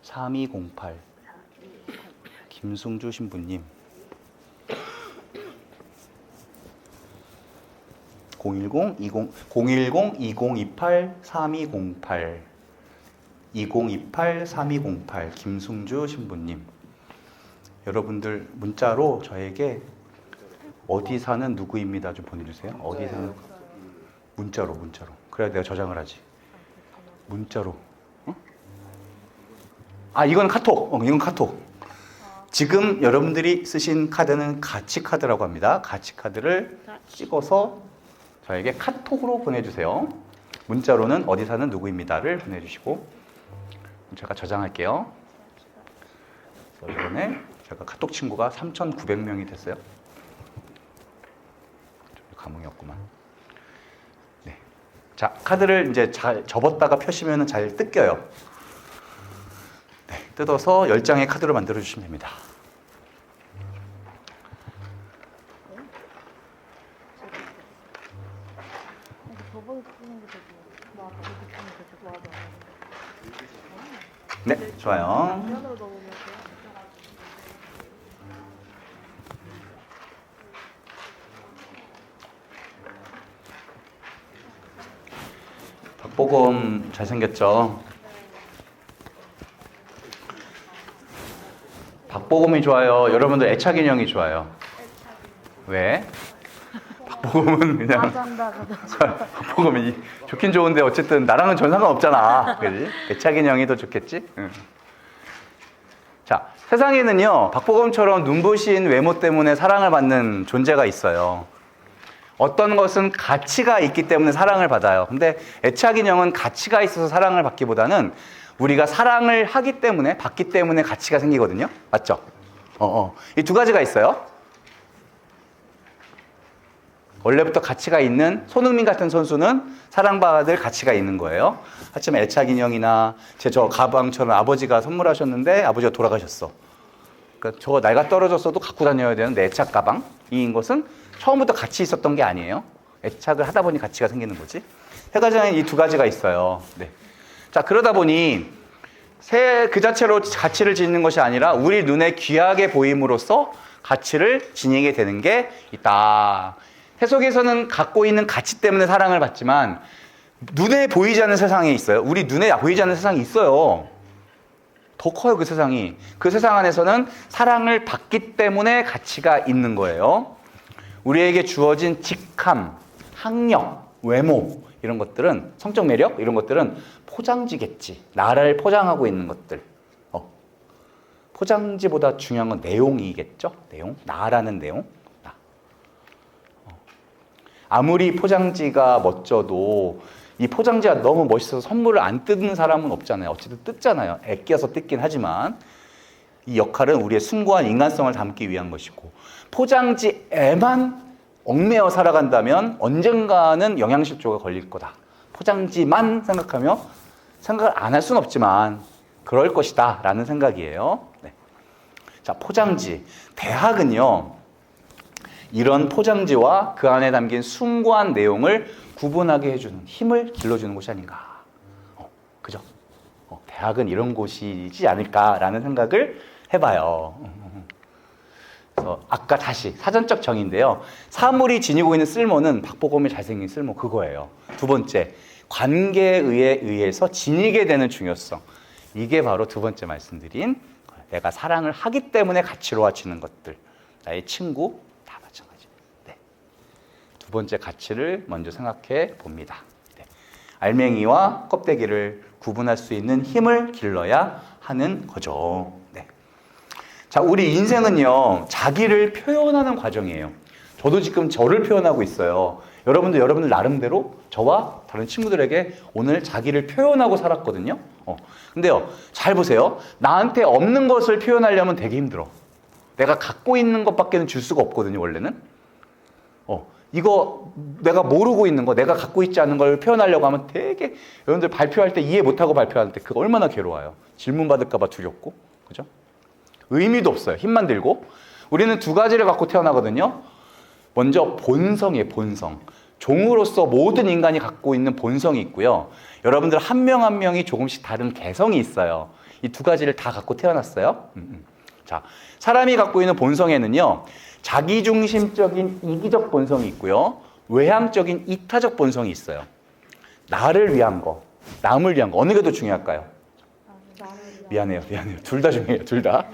3208 김승주 신부님. 010-2028 3208 2028 3208 김승주 신부님. 여러분들 문자로 저에게 어디 사는 누구입니다 좀 보내주세요. 어디 사는 문자로. 그래야 내가 저장을 하지. 문자로. 아, 이건 카톡. 이건 카톡. 지금 여러분들이 쓰신 카드는 가치 카드라고 합니다. 가치 카드를 찍어서 저에게 카톡으로 보내주세요. 문자로는 어디 사는 누구입니다를 보내주시고 제가 저장할게요. 그래서 이번에 제가 카톡 친구가 3,900명이 됐어요. 감흥이 없구만. 네. 자, 카드를 이제 잘 접었다가 펴시면 잘 뜯겨요. 네, 뜯어서 10장의 카드로 만들어 주시면 됩니다. 저번에 쓰는 게 되게 맞아. 이렇게 쓰는 게 되게 맞아. 네, 좋아요. 면으로 넣으면 돼. 박보검 잘생겼죠? 박보검이 좋아요? 여러분들 애착 인형이 좋아요? 왜? 박보검은 그냥 가잔다. 박보검이 좋긴 좋은데 어쨌든 나랑은 전 상관없잖아. 그지? 애착 인형이 더 좋겠지? 응. 자, 세상에는요 박보검처럼 눈부신 외모 때문에 사랑을 받는 존재가 있어요. 어떤 것은 가치가 있기 때문에 사랑을 받아요. 근데 애착 인형은 가치가 있어서 사랑을 받기보다는 우리가 사랑을 하기 때문에 받기 때문에 가치가 생기거든요. 맞죠? 이 두 가지가 있어요. 원래부터 가치가 있는 손흥민 같은 선수는 사랑받을 가치가 있는 거예요. 하지만 애착 인형이나 제 저 가방처럼 아버지가 선물하셨는데 아버지가 돌아가셨어. 그러니까 저거 낡아 떨어졌어도 갖고 다녀야 되는 내 애착 가방인 것은 처음부터 같이 있었던 게 아니에요. 애착을 하다 보니 가치가 생기는 거지. 세 가지는 이 두 가지가 있어요. 네. 자, 그러다 보니 그 자체로 가치를 지니는 것이 아니라 우리 눈에 귀하게 보임으로써 가치를 지니게 되는 게 있다. 해석에서는 갖고 있는 가치 때문에 사랑을 받지만 눈에 보이지 않는 세상에 있어요. 우리 눈에 보이지 않는 세상이 있어요. 더 커요, 그 세상이. 그 세상 안에서는 사랑을 받기 때문에 가치가 있는 거예요. 우리에게 주어진 직함, 학력, 외모 이런 것들은, 성적 매력 이런 것들은 포장지겠지. 나를 포장하고 있는 것들. 포장지보다 중요한 건 내용이겠죠. 내용, 나라는 내용. 나. 아무리 포장지가 멋져도 이 포장지가 너무 멋있어서 선물을 안 뜯는 사람은 없잖아요. 어쨌든 뜯잖아요. 애껴서 뜯긴 하지만 이 역할은 우리의 숭고한 인간성을 담기 위한 것이고, 포장지에만 얽매여 살아간다면 언젠가는 영양실조가 걸릴 거다. 포장지만 생각하며 생각을 안 할 수는 없지만 그럴 것이다 라는 생각이에요. 네. 자, 포장지. 대학은요, 이런 포장지와 그 안에 담긴 숭고한 내용을 구분하게 해주는, 힘을 길러주는 곳이 아닌가. 그죠? 대학은 이런 곳이지 않을까라는 생각을 해봐요. 그래서 아까 다시 사전적 정의인데요. 사물이 지니고 있는 쓸모는 박보검이 잘생긴 쓸모, 그거예요. 두 번째, 관계에 의해서 지니게 되는 중요성. 이게 바로 두 번째 말씀드린, 내가 사랑을 하기 때문에 가치로 와치는 것들. 나의 친구, 다 마찬가지. 네. 두 번째 가치를 먼저 생각해 봅니다. 네. 알맹이와 껍데기를 구분할 수 있는 힘을 길러야 하는 거죠. 네. 자, 우리 인생은요, 자기를 표현하는 과정이에요. 저도 지금 저를 표현하고 있어요. 여러분들 나름대로 저와 다른 친구들에게 오늘 자기를 표현하고 살았거든요. 근데요, 잘 보세요. 나한테 없는 것을 표현하려면 되게 힘들어. 내가 갖고 있는 것밖에는 줄 수가 없거든요, 원래는. 이거 내가 모르고 있는 거, 내가 갖고 있지 않은 걸 표현하려고 하면 되게, 여러분들 발표할 때 이해 못하고 발표할 때 그거 얼마나 괴로워요. 질문 받을까 봐 두렵고, 그죠? 의미도 없어요. 힘만 들고. 우리는 두 가지를 갖고 태어나거든요. 먼저 본성이에요, 본성. 종으로서 모든 인간이 갖고 있는 본성이 있고요. 여러분들 한 명 한 명이 조금씩 다른 개성이 있어요. 이 두 가지를 다 갖고 태어났어요. 자, 사람이 갖고 있는 본성에는요, 자기중심적인 이기적 본성이 있고요, 외향적인 이타적 본성이 있어요. 나를 위한 거, 남을 위한 거, 어느 게 더 중요할까요? 미안해요. 둘 다 중요해요, 둘 다.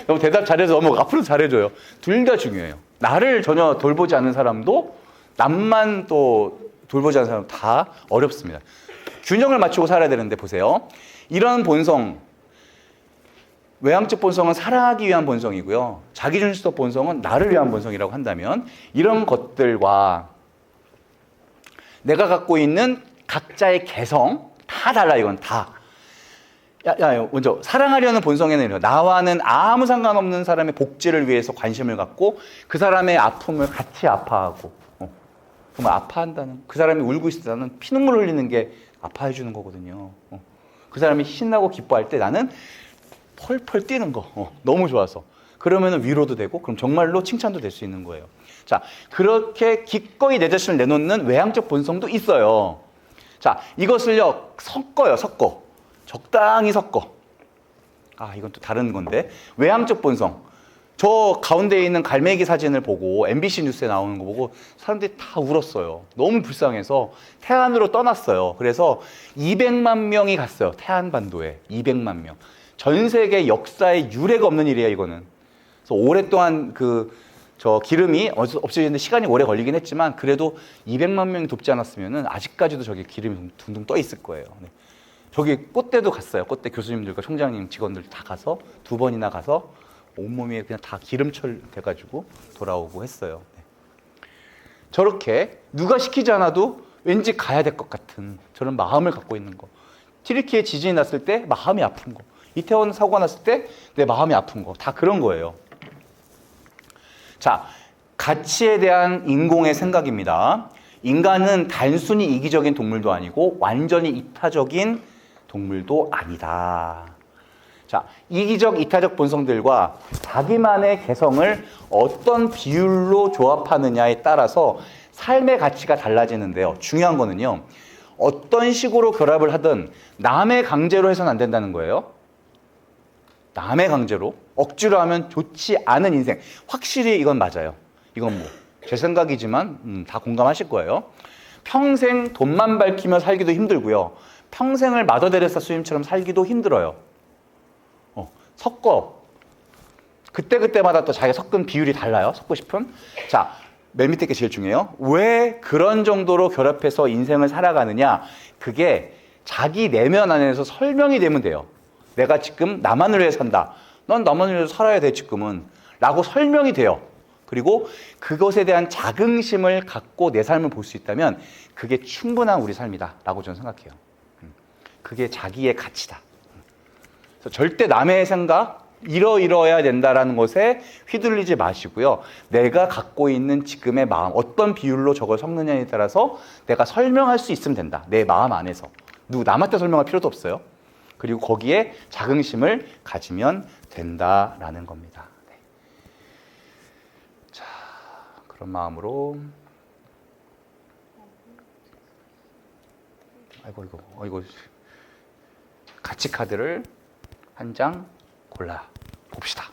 너무 대답 잘해서 너무 앞으로 잘해줘요. 둘 다 중요해요. 나를 전혀 돌보지 않는 사람도, 남만 또 돌보지 않는 사람도 다 어렵습니다. 균형을 맞추고 살아야 되는데, 보세요. 이런 본성, 외향적 본성은 사랑하기 위한 본성이고요, 자기중심적 본성은 나를 위한 본성이라고 한다면, 이런 것들과 내가 갖고 있는 각자의 개성 다 달라. 이건 다. 먼저 사랑하려는 본성에는 나와는 아무 상관없는 사람의 복지를 위해서 관심을 갖고 그 사람의 아픔을 같이 아파하고, 정말 아파한다는, 그 사람이 울고 있을 때 나는 피눈물 흘리는 게 아파해 주는 거거든요. 그 사람이 신나고 기뻐할 때 나는 펄펄 뛰는 거, 너무 좋아서. 그러면 위로도 되고, 그럼 정말로 칭찬도 될 수 있는 거예요. 자, 그렇게 기꺼이 내 자신을 내놓는 외향적 본성도 있어요. 자, 이것을요, 섞어요. 적당히 섞어. 이건 또 다른 건데. 외향적 본성. 저 가운데 있는 갈매기 사진을 보고, MBC 뉴스에 나오는 거 보고 사람들이 다 울었어요. 너무 불쌍해서 태안으로 떠났어요. 그래서 200만 명이 갔어요. 태안반도에 200만 명. 전 세계 역사에 유례가 없는 일이에요, 이거는. 그래서 오랫동안 저 기름이 없어지는데 시간이 오래 걸리긴 했지만, 그래도 200만 명이 돕지 않았으면은 아직까지도 저기 기름이 둥둥 떠 있을 거예요. 네. 저기 꽃대도 갔어요. 꽃대 교수님들과 총장님 직원들 다 가서 2번이나 가서 온몸이 그냥 다 기름철 돼가지고 돌아오고 했어요. 네. 저렇게 누가 시키지 않아도 왠지 가야 될 것 같은 저런 마음을 갖고 있는 거. 튀르키예 지진이 났을 때 마음이 아픈 거. 이태원 사고가 났을 때 내 마음이 아픈 거. 다 그런 거예요. 자, 가치에 대한 인공의 생각입니다. 인간은 단순히 이기적인 동물도 아니고 완전히 이타적인 동물도 아니다. 자, 이기적, 이타적 본성들과 자기만의 개성을 어떤 비율로 조합하느냐에 따라서 삶의 가치가 달라지는데요. 중요한 거는요, 어떤 식으로 결합을 하든 남의 강제로 해서는 안 된다는 거예요. 남의 강제로, 억지로 하면 좋지 않은 인생. 확실히 이건 맞아요. 이건 제 생각이지만 다 공감하실 거예요. 평생 돈만 밝히며 살기도 힘들고요, 평생을 마더 데레사 스님처럼 살기도 힘들어요. 섞어. 그때마다 또 자기가 섞은 비율이 달라요. 섞고 싶은. 자, 맨 밑에 게 제일 중요해요. 왜 그런 정도로 결합해서 인생을 살아가느냐. 그게 자기 내면 안에서 설명이 되면 돼요. 내가 지금 나만을 위해 산다. 넌 나만을 위해 살아야 돼, 지금은. 라고 설명이 돼요. 그리고 그것에 대한 자긍심을 갖고 내 삶을 볼 수 있다면 그게 충분한 우리 삶이다라고 저는 생각해요. 그게 자기의 가치다. 그래서 절대 남의 생각, 이러이러해야 된다라는 것에 휘둘리지 마시고요. 내가 갖고 있는 지금의 마음, 어떤 비율로 저걸 섞느냐에 따라서 내가 설명할 수 있으면 된다. 내 마음 안에서. 누구 남한테 설명할 필요도 없어요. 그리고 거기에 자긍심을 가지면 된다라는 겁니다. 네. 자, 그런 마음으로 아이고 가치 카드를 한 장 골라 봅시다.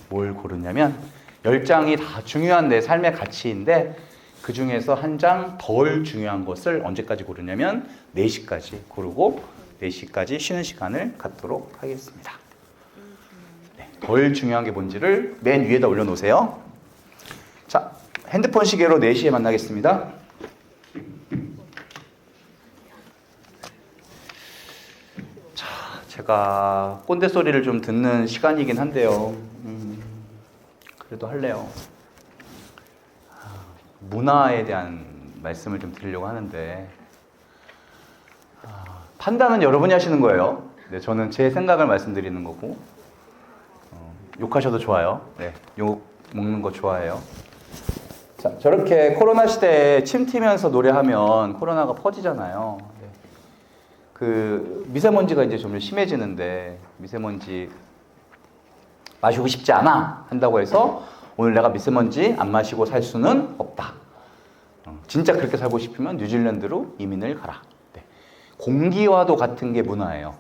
뭘 고르냐면 10장이 다 중요한 내 삶의 가치인데 그 중에서 한 장 덜 중요한 것을 언제까지 고르냐면 4시까지 고르고 4시까지 쉬는 시간을 갖도록 하겠습니다. 네, 덜 중요한 게 뭔지를 맨 위에다 올려놓으세요. 자, 핸드폰 시계로 4시에 만나겠습니다. 제가 꼰대 소리를 좀 듣는 시간이긴 한데요. 그래도 할래요. 문화에 대한 말씀을 좀 드리려고 하는데 판단은 여러분이 하시는 거예요. 네, 저는 제 생각을 말씀드리는 거고 욕하셔도 좋아요. 네, 욕 먹는 거 좋아해요. 자, 저렇게 코로나 시대에 침 튀면서 노래하면 코로나가 퍼지잖아요. 그 미세먼지가 이제 점점 심해지는데 미세먼지 마시고 싶지 않아 한다고 해서 오늘 내가 미세먼지 안 마시고 살 수는 없다. 진짜 그렇게 살고 싶으면 뉴질랜드로 이민을 가라. 네. 공기와도 같은 게 문화예요.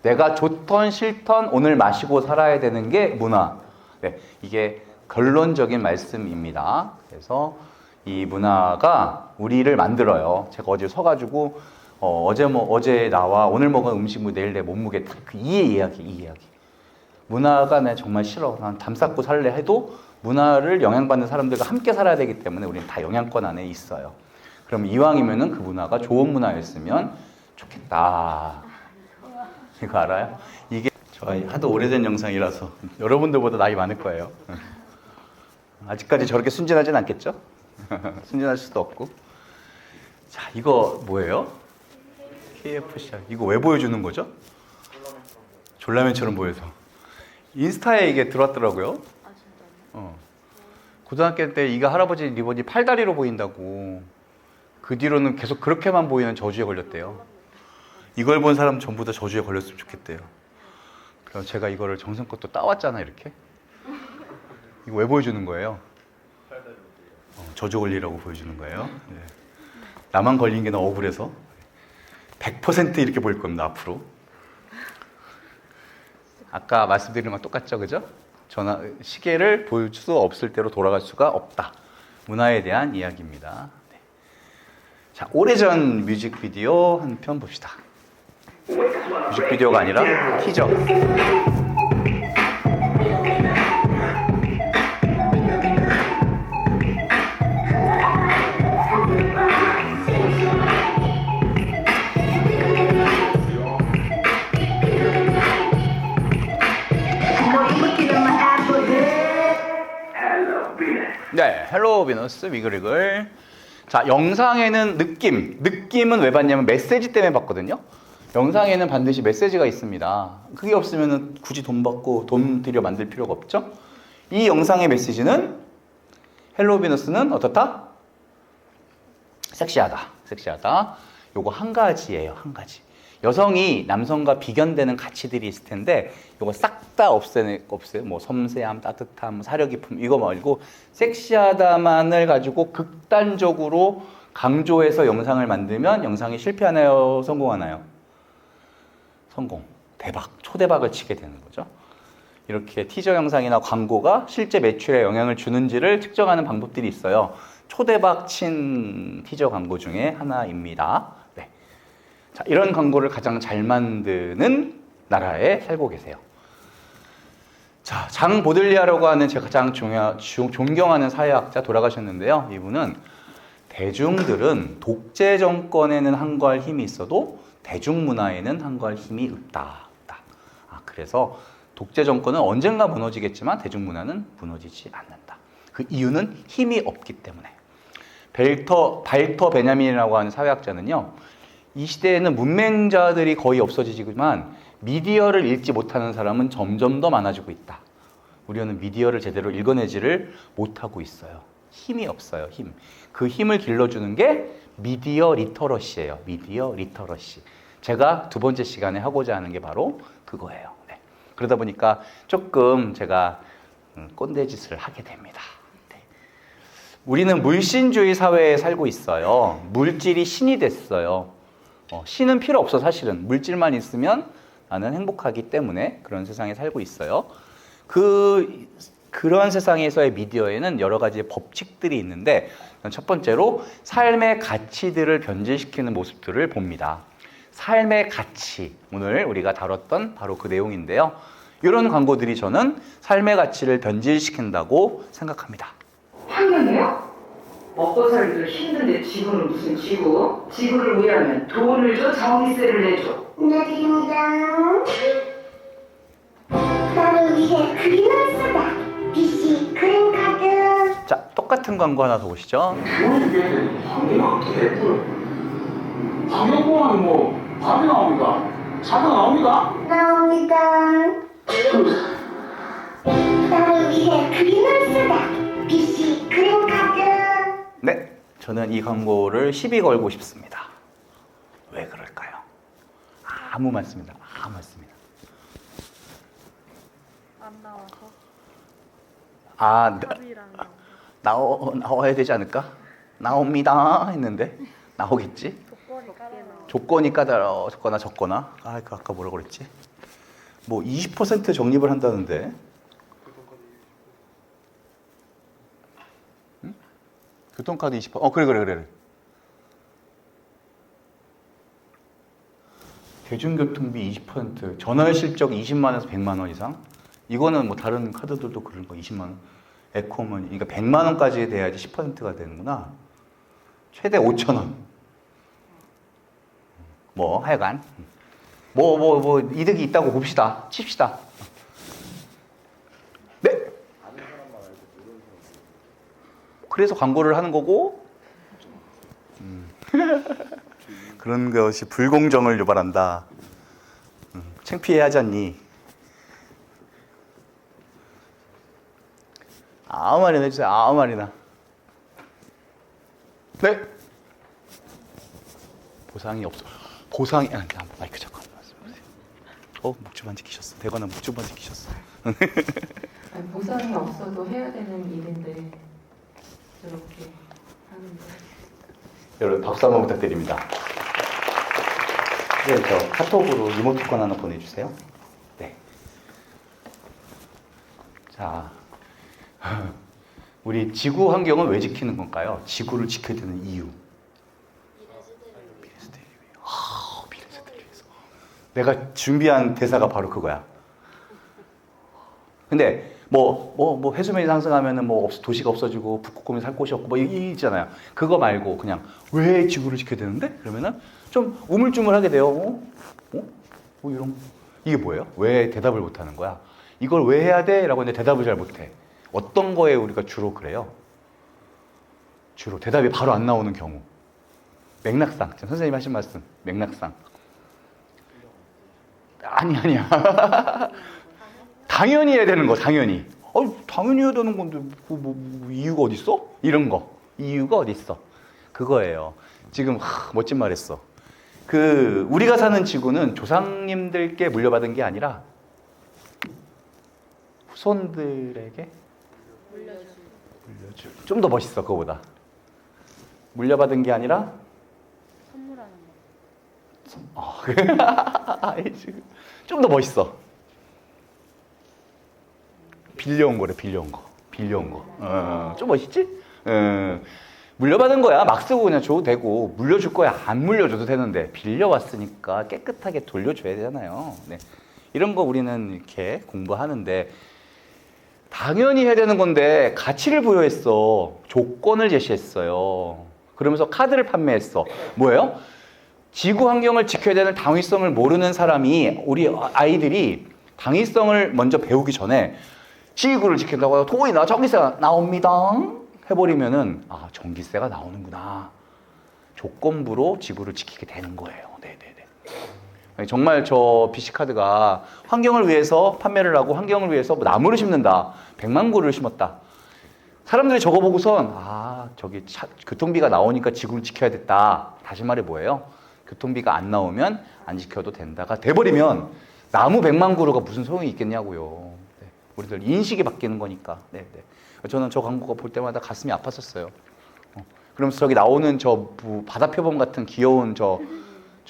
내가 좋던 싫던 오늘 마시고 살아야 되는 게 문화. 네. 이게 결론적인 말씀입니다. 그래서 이 문화가 우리를 만들어요. 제가 어제 서가지고 어제 나와 오늘 먹은 음식 뭐 내일 내 몸무게 이 이야기. 문화가 내 정말 싫어. 난 담 쌓고 살래 해도 문화를 영향받는 사람들과 함께 살아야 되기 때문에 우리는 다 영향권 안에 있어요. 그럼 이왕이면은 그 문화가 좋은 문화였으면 좋겠다. 이거 알아요? 이게 저희 하도 오래된 영상이라서 여러분들보다 나이 많을 거예요. 아직까지 저렇게 순진하진 않겠죠? 순진할 수도 없고. 자, 이거 뭐예요? KFC. 이거 왜 보여주는 거죠? 졸라맨처럼 보여서. 인스타에 이게 들어왔더라고요. 아 진짜요? 고등학교 때 이가 할아버지 리본이 팔다리로 보인다고. 그 뒤로는 계속 그렇게만 보이는 저주에 걸렸대요. 이걸 본 사람 전부 다 저주에 걸렸으면 좋겠대요. 그래서 제가 이거를 정성껏 또 따왔잖아 이렇게. 이거 왜 보여주는 거예요? 저주 걸리라고 보여주는 거예요. 네. 나만 걸린 게 너무 억울해서 100% 이렇게 보일 겁니다 앞으로. 아까 말씀드린 거랑 똑같죠, 그죠? 시계를 볼 수 없을 때로 돌아갈 수가 없다. 문화에 대한 이야기입니다. 네. 자, 오래전 뮤직비디오 한 편 봅시다. 뮤직비디오가 아니라 티저. 네, 헬로 비너스 위글위글. 자, 영상에는 느낌은 왜 봤냐면 메시지 때문에 봤거든요. 영상에는 반드시 메시지가 있습니다. 그게 없으면 굳이 돈 받고 돈 들여 만들 필요가 없죠. 이 영상의 메시지는 헬로 비너스는 어떻다? 섹시하다. 요거 한 가지예요, 한 가지. 여성이 남성과 비견되는 가치들이 있을 텐데 이거 싹 다 없애요. 뭐 섬세함, 따뜻함, 사려 깊음 이거 말고 섹시하다만을 가지고 극단적으로 강조해서 영상을 만들면 영상이 실패하나요? 성공하나요? 성공. 대박. 초대박을 치게 되는 거죠. 이렇게 티저 영상이나 광고가 실제 매출에 영향을 주는지를 측정하는 방법들이 있어요. 초대박 친 티저 광고 중에 하나입니다. 네. 자, 이런 광고를 가장 잘 만드는 나라에 살고 계세요. 자, 장 보들리아라고 하는 제가 가장 존경하는 사회학자 돌아가셨는데요. 이분은 대중들은 독재 정권에는 한거할 힘이 있어도 대중문화에는 한거할 힘이 없다. 그래서 독재 정권은 언젠가 무너지겠지만 대중문화는 무너지지 않는다. 그 이유는 힘이 없기 때문에. 발터 베냐민이라고 하는 사회학자는요, 이 시대에는 문맹자들이 거의 없어지지만 미디어를 읽지 못하는 사람은 점점 더 많아지고 있다. 우리는 미디어를 제대로 읽어내지를 못하고 있어요. 힘이 없어요, 힘. 그 힘을 길러주는 게 미디어 리터러시예요. 미디어 리터러시. 제가 두 번째 시간에 하고자 하는 게 바로 그거예요. 네. 그러다 보니까 조금 제가 꼰대짓을 하게 됩니다. 네. 우리는 물신주의 사회에 살고 있어요. 물질이 신이 됐어요. 신은 필요 없어, 사실은. 물질만 있으면 나는 행복하기 때문에 그런 세상에 살고 있어요. 그런 세상에서의 미디어에는 여러 가지 법칙들이 있는데, 첫 번째로 삶의 가치들을 변질시키는 모습들을 봅니다. 삶의 가치, 오늘 우리가 다뤘던 바로 그 내용인데요. 이런 광고들이 저는 삶의 가치를 변질시킨다고 생각합니다. 환경이요? 먹고 살기도 힘든데 지구는 무슨 지구? 지구를 위하면 돈을 줘, 전기세를 내줘. 드립니다. 나를 위해 그림을 쓰다. PC 그림카드. 자, 똑같은 광고 하나 더 보시죠. 환경공학은 뭐 답이 나옵니까? 차가 나옵니까? 나옵니다. 나를 위해 그림을 쓰다. PC 그림카드. 네, 저는 이 광고를 시비 걸고 싶습니다. 왜 그럴까요? 아무 말씀이다. 아무 말씀이다. 안 나와서 아, 합의라는 거. 나와야 되지 않을까? 나옵니다 했는데 나오겠지? 조건이 까다로워. 조건이 까다롭거나 적거나. 그 아까 뭐라고 그랬지? 뭐 20% 적립을 한다는데. 응? 교통카드 20%. 그래. 대중교통비 20%, 전월 실적 20만 원에서 100만 원 이상? 이거는 뭐 다른 카드들도 그런 거 20만 원. 에코머니. 그러니까 100만 원까지 돼야지 10%가 되는구나. 최대 5천 원. 뭐 하여간 뭐 이득이 있다고 봅시다. 칩시다. 네. 그래서 광고를 하는 거고. 그런 것이 불공정을 유발한다. 창피해하지 않니? 아무 말이나 해주세요. 아무 말이나. 네. 보상이 없어. 보상이 마이크 잠깐만 말씀하세요. 목줄만 지키셨어. 대관아 목줄만 지키셨어. 아니, 보상이 없어도 해야 되는 일인데 저렇게 하는 거. 여러분 박수 한번 부탁드립니다. 네, 저 카톡으로 이모티콘 하나 보내주세요. 네. 자, 우리 지구 환경을 왜 지키는 건가요? 지구를 지켜야 되는 이유. 미래세대를 위해. 미래세대를 위해서. 내가 준비한 대사가 바로 그거야. 근데 뭐 해수면이 상승하면은 뭐 도시가 없어지고 북극곰이 살 곳이 없고 뭐 이 있잖아요. 그거 말고 그냥 왜 지구를 지켜야 되는데? 그러면은 좀 우물쭈물하게 돼요. 이런 이게 뭐예요? 왜 대답을 못 하는 거야? 이걸 왜 해야 돼? 라고 했는데 대답을 잘 못해. 어떤 거에 우리가 주로 그래요? 주로 대답이 바로 안 나오는 경우. 맥락상. 지금 선생님이 하신 말씀. 맥락상. 아니야. 당연히 해야 되는 거, 당연히. 당연히 해야 되는 건데, 뭐 이유가 어딨어? 이런 거. 이유가 어딨어? 그거예요. 지금, 멋진 말 했어. 우리가 사는 지구는 조상님들께 물려받은 게 아니라, 후손들에게 물려줄. 좀 더 멋있어, 그거보다. 물려받은 게 아니라, 선물하는 거. 좀 더 멋있어. 빌려온 거래, 빌려온 거. 좀 멋있지? 물려받은 거야. 막 쓰고 그냥 줘도 되고, 물려줄 거야. 안 물려줘도 되는데, 빌려왔으니까 깨끗하게 돌려줘야 되잖아요. 네. 이런 거 우리는 이렇게 공부하는데, 당연히 해야 되는 건데, 가치를 부여했어. 조건을 제시했어요. 그러면서 카드를 판매했어. 뭐예요? 지구 환경을 지켜야 되는 당위성을 모르는 사람이, 우리 아이들이 당위성을 먼저 배우기 전에, 지구를 지킨다고 돈이나 전기세가 나옵니다. 해버리면은 아 전기세가 나오는구나. 조건부로 지구를 지키게 되는 거예요. 네네네. 정말 저 BC카드가 환경을 위해서 판매를 하고 환경을 위해서 뭐 나무를 심는다. 100만 그루를 심었다. 사람들이 저거 보고선 아 저기 교통비가 나오니까 지구를 지켜야겠다. 다시 말해 뭐예요? 교통비가 안 나오면 안 지켜도 된다가 돼버리면 나무 100만 그루가 무슨 소용이 있겠냐고요. 네. 우리들 인식이 바뀌는 거니까. 네네. 저는 저 광고가 볼 때마다 가슴이 아팠었어요. 그러면서 저기 나오는 저 바다 표범 같은 귀여운 저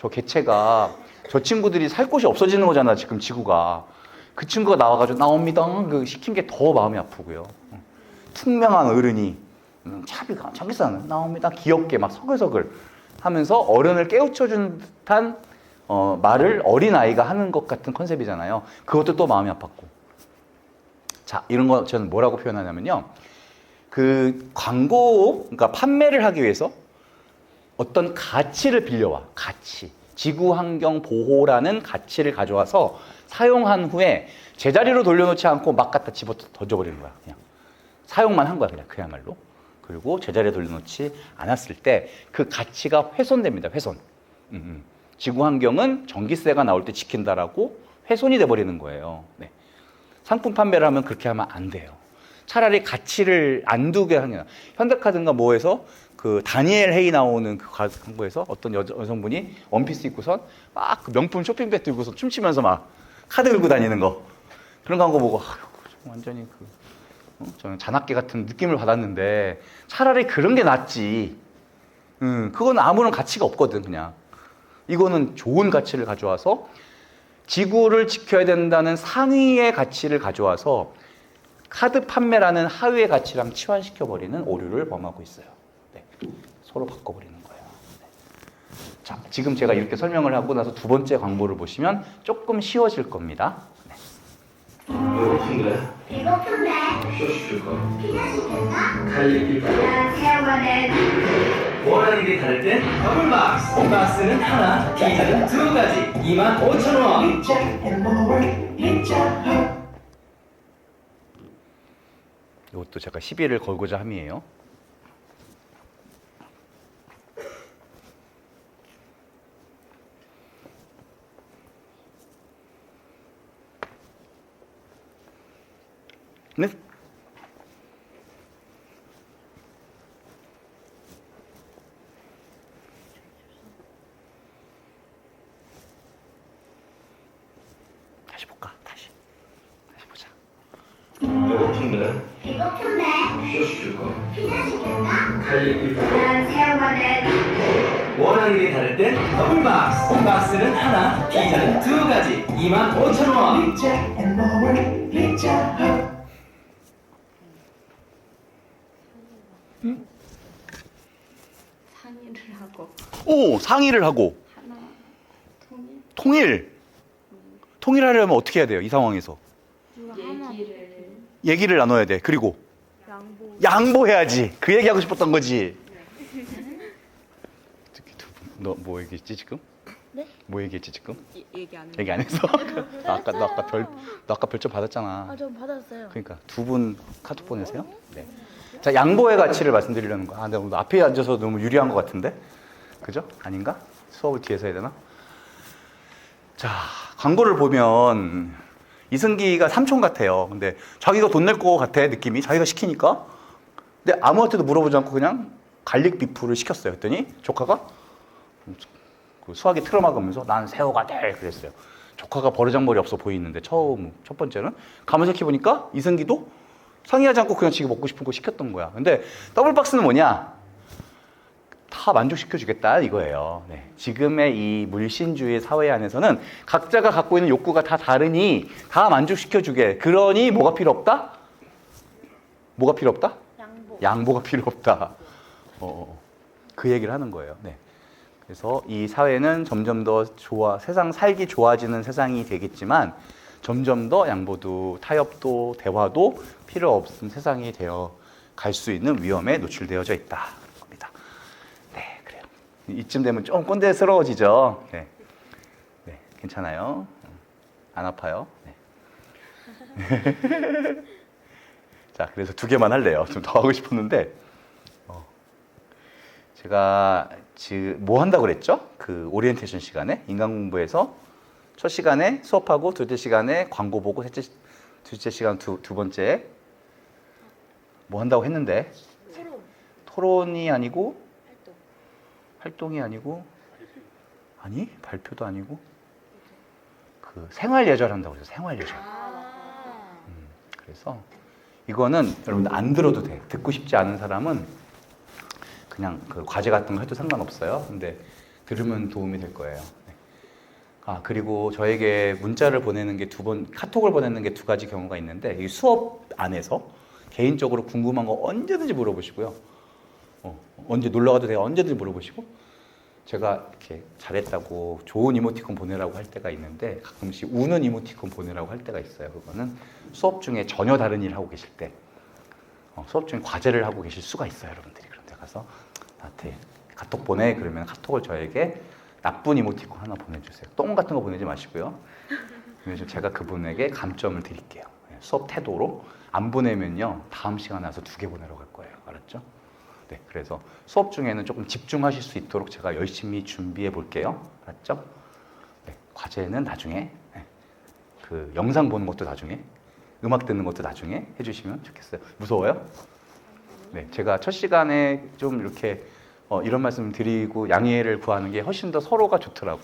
개체가 저 친구들이 살 곳이 없어지는 거잖아 지금 지구가. 그 친구가 나와가지고 나옵니다. 그 시킨 게 더 마음이 아프고요. 투명한 어른이 차비가 전기세는 나옵니다. 귀엽게 막 서글서글 하면서 어른을 깨우쳐준 듯한 말을 어린아이가 하는 것 같은 컨셉이잖아요. 그것도 또 마음이 아팠고. 자, 이런 거 저는 뭐라고 표현하냐면요. 그 광고, 그러니까 판매를 하기 위해서 어떤 가치를 빌려와. 가치. 지구 환경 보호라는 가치를 가져와서 사용한 후에 제자리로 돌려놓지 않고 막 갖다 집어 던져버리는 거야. 그냥. 사용만 한 거야, 그야말로. 그리고 제자리에 돌려놓지 않았을 때 그 가치가 훼손됩니다. 훼손. 지구 환경은 전기세가 나올 때 지킨다라고 훼손이 돼버리는 거예요. 네. 상품 판매를 하면 그렇게 하면 안 돼요. 차라리 가치를 안 두게 하는 거야. 현대카드인가 뭐에서 그 다니엘 헤이 나오는 그 광고에서 어떤 여성분이 원피스 입고선 막 그 명품 쇼핑백 들고서 춤추면서 막 카드 들고 다니는 거. 그런 광고 보고 완전히 저는 잔악계 같은 느낌을 받았는데 차라리 그런 게 낫지. 그건 아무런 가치가 없거든 그냥. 이거는 좋은 가치를 가져와서 지구를 지켜야 된다는 상위의 가치를 가져와서 카드 판매라는 하위의 가치랑 치환시켜버리는 오류를 범하고 있어요. 네. 서로 바꿔버리는 거예요. 네. 자, 지금 제가 이렇게 설명을 하고 나서 두 번째 광고를 보시면 조금 쉬워질 겁니다. 네. 배고픈데? 피자 시킬까? 난 새우만은 원하는 게 다를 땐 더블박스. 박스는 하나, 피자는 두 가지. 25,000원. 이것도 제가 시비를 걸고자 함이에요. 네? 다시 볼까? 다시 보자. 배고픈데? 피자 시킬까? 난 새우만은 원하는 게 다를 땐 더블박스. 박스는 하나, 피자는 두 가지. 25,000원. 상의를 하고 오, 상의를 하고 하나 통일하려면 어떻게 해야 돼요? 이 상황에서 얘기를 나눠야 돼. 그리고 양보해야지. 그 얘기하고 싶었던 거지. 너 뭐 얘기했지 지금? 네? 뭐 얘기했지 지금? 얘기 안 얘기 안 했어? 너 아까 별점 받았잖아. 저 받았어요. 그러니까 두 분 카톡 보내세요. 네. 자, 양보의 가치를 말씀드리려는 거야. 아, 내가 오늘 앞에 앉아서 너무 유리한 것 같은데, 그죠? 아닌가? 수업을 뒤에서 해야 되나? 자, 광고를 보면 이승기가 삼촌 같아요. 근데 자기가 돈 낼 거 같아 느낌이. 자기가 시키니까. 근데 아무한테도 물어보지 않고 그냥 갈릭 비프를 시켰어요. 그랬더니 조카가 그 수화기 틀어막으면서 난 새우가 돼 그랬어요. 조카가 버르장머리 없어 보이는데 첫 번째는 가만히 생각해보니까 이승기도 상의하지 않고 그냥 지가 먹고 싶은 거 시켰던 거야. 근데 더블박스는 뭐냐? 다 만족시켜주겠다 이거예요. 네. 지금의 이 물신주의 사회 안에서는 각자가 갖고 있는 욕구가 다 다르니 다 만족시켜주게. 그러니 뭐가 필요 없다? 뭐가 필요 없다? 양보가 필요 없다. 그 얘기를 하는 거예요. 네. 그래서 이 사회는 점점 더 세상 살기 좋아지는 세상이 되겠지만 점점 더 양보도 타협도 대화도 필요 없는 세상이 되어 갈 수 있는 위험에 노출되어져 있다 겁니다. 네, 그래요. 이쯤 되면 좀 꼰대스러워지죠. 네, 네, 괜찮아요. 안 아파요. 네. 자, 그래서 2개만 할래요. 좀 더 하고 싶었는데 제가 지금 뭐 한다고 그랬죠? 그 오리엔테이션 시간에 인간 공부에서 첫 시간에 수업하고 둘째 시간에 광고 보고 둘째 시간 두 번째 뭐 한다고 했는데 토론이 아니고 활동이 아니고 아니 발표도 아니고 그 생활 예절 한다고 그랬어요. 생활 예절. 그래서 이거는 여러분들 안 들어도 돼. 듣고 싶지 않은 사람은 그냥 그 과제 같은 거 해도 상관없어요. 근데 들으면 도움이 될 거예요. 네. 아, 그리고 저에게 문자를 보내는 게 카톡을 보내는 게 2가지 경우가 있는데 이 수업 안에서 개인적으로 궁금한 거 언제든지 물어보시고요. 언제 놀러 가도 돼요. 언제든지 물어보시고 제가 이렇게 잘했다고 좋은 이모티콘 보내라고 할 때가 있는데 가끔씩 우는 이모티콘 보내라고 할 때가 있어요. 그거는 수업 중에 전혀 다른 일을 하고 계실 때 수업 중에 과제를 하고 계실 수가 있어요. 여러분들이 그런 데 가서 나한테 카톡 보내 그러면 카톡을 저에게 나쁜 이모티콘 하나 보내주세요. 똥 같은 거 보내지 마시고요. 그래서 제가 그분에게 감점을 드릴게요. 수업 태도로 안 보내면요 다음 시간에 와서 2개 보내러 갈 거예요. 알았죠? 네, 그래서 수업 중에는 조금 집중하실 수 있도록 제가 열심히 준비해 볼게요. 알았죠? 네, 과제는 나중에 그 영상 보는 것도 나중에 음악 듣는 것도 나중에 해주시면 좋겠어요. 무서워요? 네, 제가 첫 시간에 좀 이렇게 이런 말씀 드리고 양해를 구하는 게 훨씬 더 서로가 좋더라고.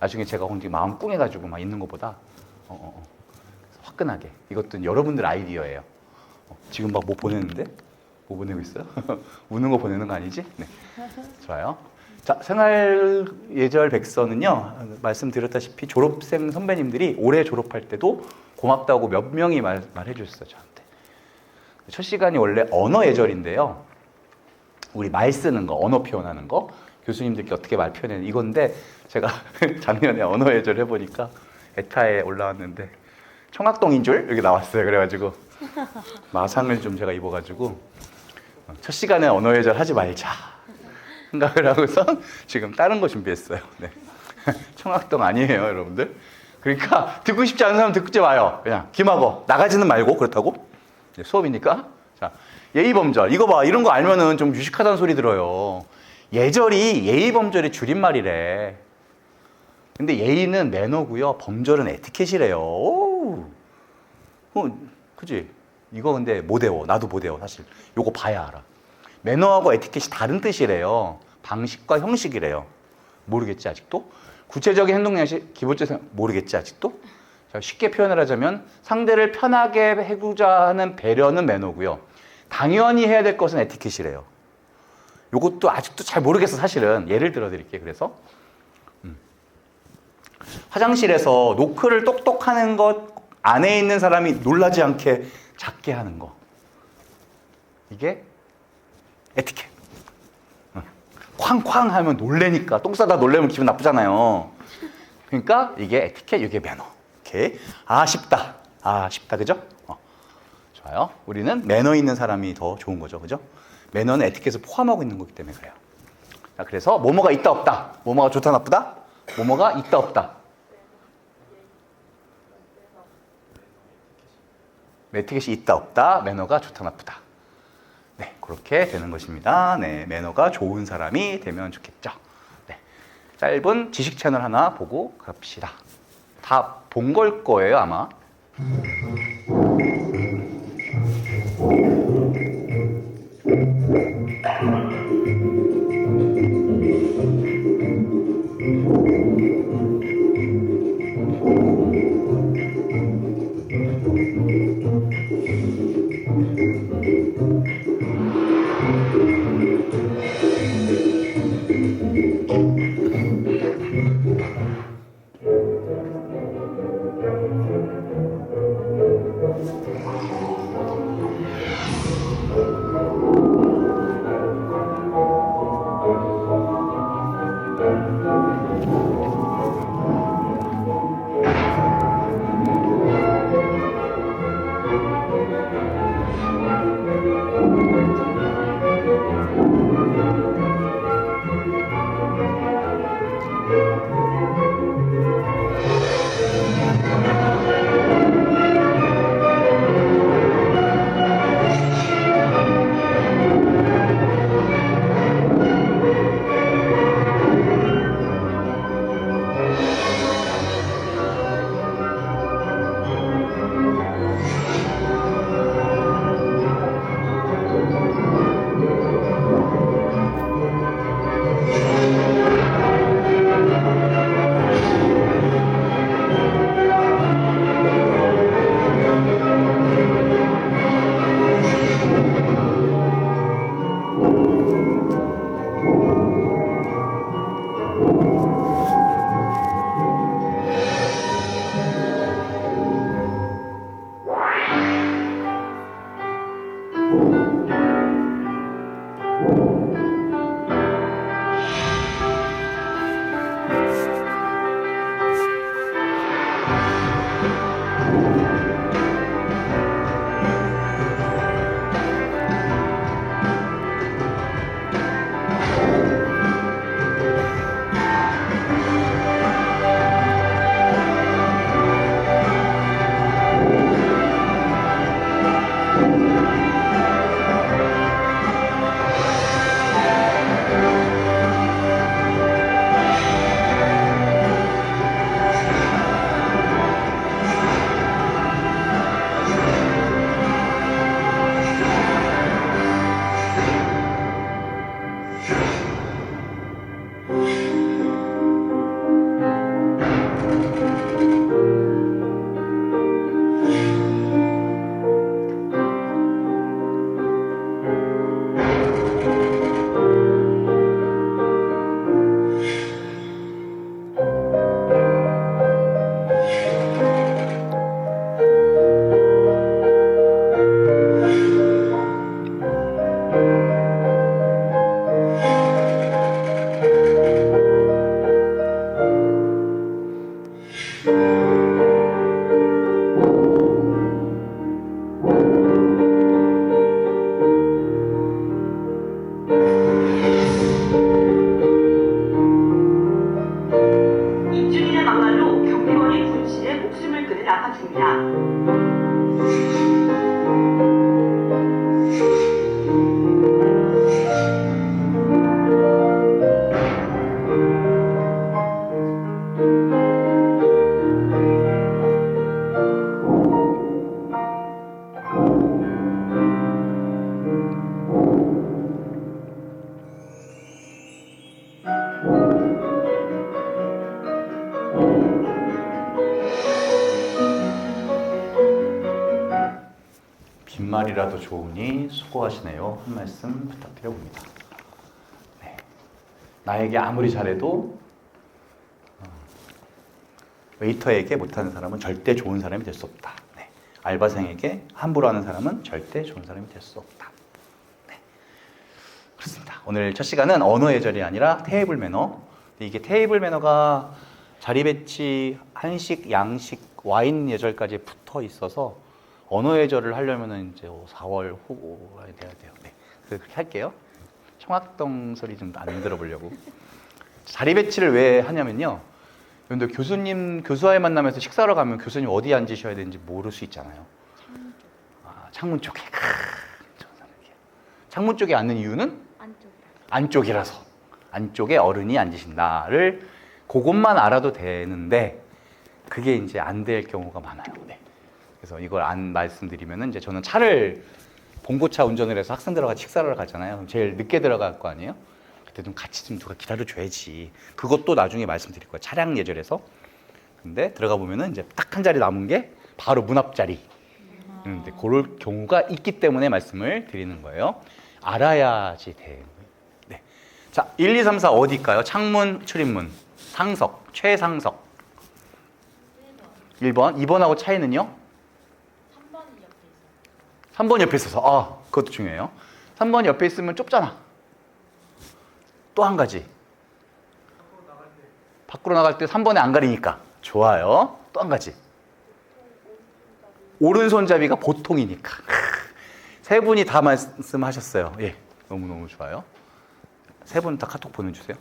나중에 제가 혼자 마음 꿍해가지고 막 있는 것보다 화끈하게. 이것도 여러분들 아이디어예요. 지금 막 뭐 보내는데? 뭐 보내고 있어요? 우는 거 보내는 거 아니지? 네, 좋아요. 자, 생활 예절 백서는요 말씀드렸다시피 졸업생 선배님들이 올해 졸업할 때도 고맙다고 몇 명이 말해 주셨어요 저한테. 첫 시간이 원래 언어 예절인데요. 우리 말 쓰는 거, 언어 표현하는 거, 교수님들께 어떻게 말 표현하는 이건데 제가 작년에 언어 예절 해보니까 에타에 올라왔는데 청학동인 줄 이렇게 나왔어요. 그래가지고 마상을 좀 제가 입어가지고 첫 시간에 언어 예절 하지 말자 생각을 하고서 지금 다른 거 준비했어요. 네. 청학동 아니에요, 여러분들. 그러니까 듣고 싶지 않은 사람 듣지 마요. 그냥 귀마고 나가지는 말고 그렇다고 수업이니까. 자, 예의범절 이거 봐. 이런 거 알면은 좀 유식하다는 소리 들어요. 예절이 예의범절의 줄임말이래. 근데 예의는 매너고요. 범절은 에티켓이래요. 오. 그지? 이거 근데 못 외워. 나도 못 외워 사실. 요거 봐야 알아. 매너하고 에티켓이 다른 뜻이래요. 방식과 형식이래요. 모르겠지 아직도? 구체적인 행동 양식, 기본적 생각 모르겠지 아직도? 자, 쉽게 표현을 하자면 상대를 편하게 해주자 하는 배려는 매너고요. 당연히 해야 될 것은 에티켓이래요. 요것도 아직도 잘 모르겠어 사실은. 예를 들어 드릴게요. 그래서 화장실에서 노크를 똑똑하는 것 안에 있는 사람이 놀라지 않게 작게 하는 거. 이게 에티켓. 쾅쾅 하면 놀래니까 똥 싸다 놀래면 기분 나쁘잖아요. 그러니까 이게 에티켓, 이게 매너. 오케이. 쉽다. 쉽다. 그죠? 좋아요. 우리는 매너 있는 사람이 더 좋은 거죠. 그죠? 매너는 에티켓을 포함하고 있는 거기 때문에 그래요. 자, 그래서 뭐뭐가 있다 없다. 뭐뭐가 좋다 나쁘다. 뭐뭐가 있다 없다. 에티켓이 있다 없다. 매너가 좋다 나쁘다. 네, 그렇게 되는 것입니다. 네, 매너가 좋은 사람이 되면 좋겠죠. 네, 짧은 지식 채널 하나 보고 갑시다. 다 본 걸 거예요, 아마. 빈말이라도 좋으니 수고하시네요. 한 말씀 부탁드려봅니다. 네. 나에게 아무리 잘해도 웨이터에게 못하는 사람은 절대 좋은 사람이 될 수 없다. 네. 알바생에게 함부로 하는 사람은 절대 좋은 사람이 될 수 없다. 네. 그렇습니다. 오늘 첫 시간은 언어 예절이 아니라 테이블 매너. 이게 테이블 매너가 자리 배치, 한식, 양식, 와인 예절까지 붙어 있어서 언어 예절을 하려면은 이제 4월 후에 돼야 돼요. 네. 그래서 그렇게 할게요. 청학동 소리 좀 안 들어보려고. 자리 배치를 왜 하냐면요. 근데 교수와의 만남에서 식사하러 가면 교수님 어디 앉으셔야 되는지 모를 수 있잖아요. 창문 쪽에. 창문 쪽에 앉는 이유는 안쪽이라서. 안쪽에 어른이 앉으신다를 그것만 알아도 되는데 그게 이제 안 될 경우가 많아요. 네. 그래서 이걸 안 말씀드리면은 이제 저는 차를 봉고차 운전을 해서 학생들하고 같이 식사를 가잖아요. 그럼 제일 늦게 들어갈 거 아니에요? 그때 좀 같이 좀 누가 기다려줘야지. 그것도 나중에 말씀드릴 거예요. 차량 예절에서. 근데 들어가 보면은 이제 딱 한 자리 남은 게 바로 문 앞 자리. 근데 그럴 경우가 있기 때문에 말씀을 드리는 거예요. 알아야지 돼. 네. 자, 1, 2, 3, 4 어디일까요? 창문, 출입문, 상석, 최상석. 1번, 2번하고 차이는요? 3번 옆에 있어서. 아, 그것도 중요해요. 3번 옆에 있으면 좁잖아. 또 한 가지. 밖으로 나갈 때 3번에 안 가리니까. 좋아요. 또 한 가지. 오른손잡이가 보통이니까. 세 분이 다 말씀하셨어요. 예, 너무너무 좋아요. 세 분 다 카톡 보내주세요.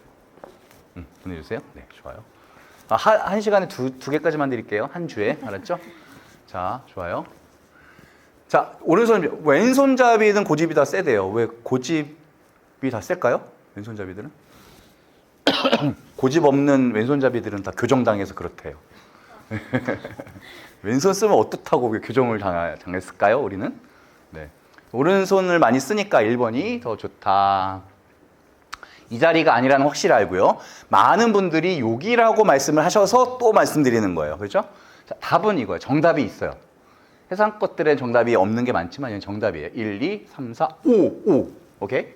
보내주세요. 네, 좋아요. 한 시간에 두 개까지만 드릴게요. 한 주에. 알았죠? 자, 좋아요. 자, 왼손잡이든 고집이 다 세대요. 왜 고집이 다 셀까요? 왼손잡이들은? 고집 없는 왼손잡이들은 다 교정당해서 그렇대요. 왼손 쓰면 어떻다고 교정을 당했을까요? 우리는? 네. 오른손을 많이 쓰니까 1번이 더 좋다. 이 자리가 아니라는 확실히 알고요. 많은 분들이 여기라고 말씀을 하셔서 또 말씀드리는 거예요. 그렇죠? 자, 답은 이거예요. 정답이 있어요. 세상 것들의 정답이 없는 게 많지만 이건 정답이에요. 1, 2, 3, 4, 5. 오케이?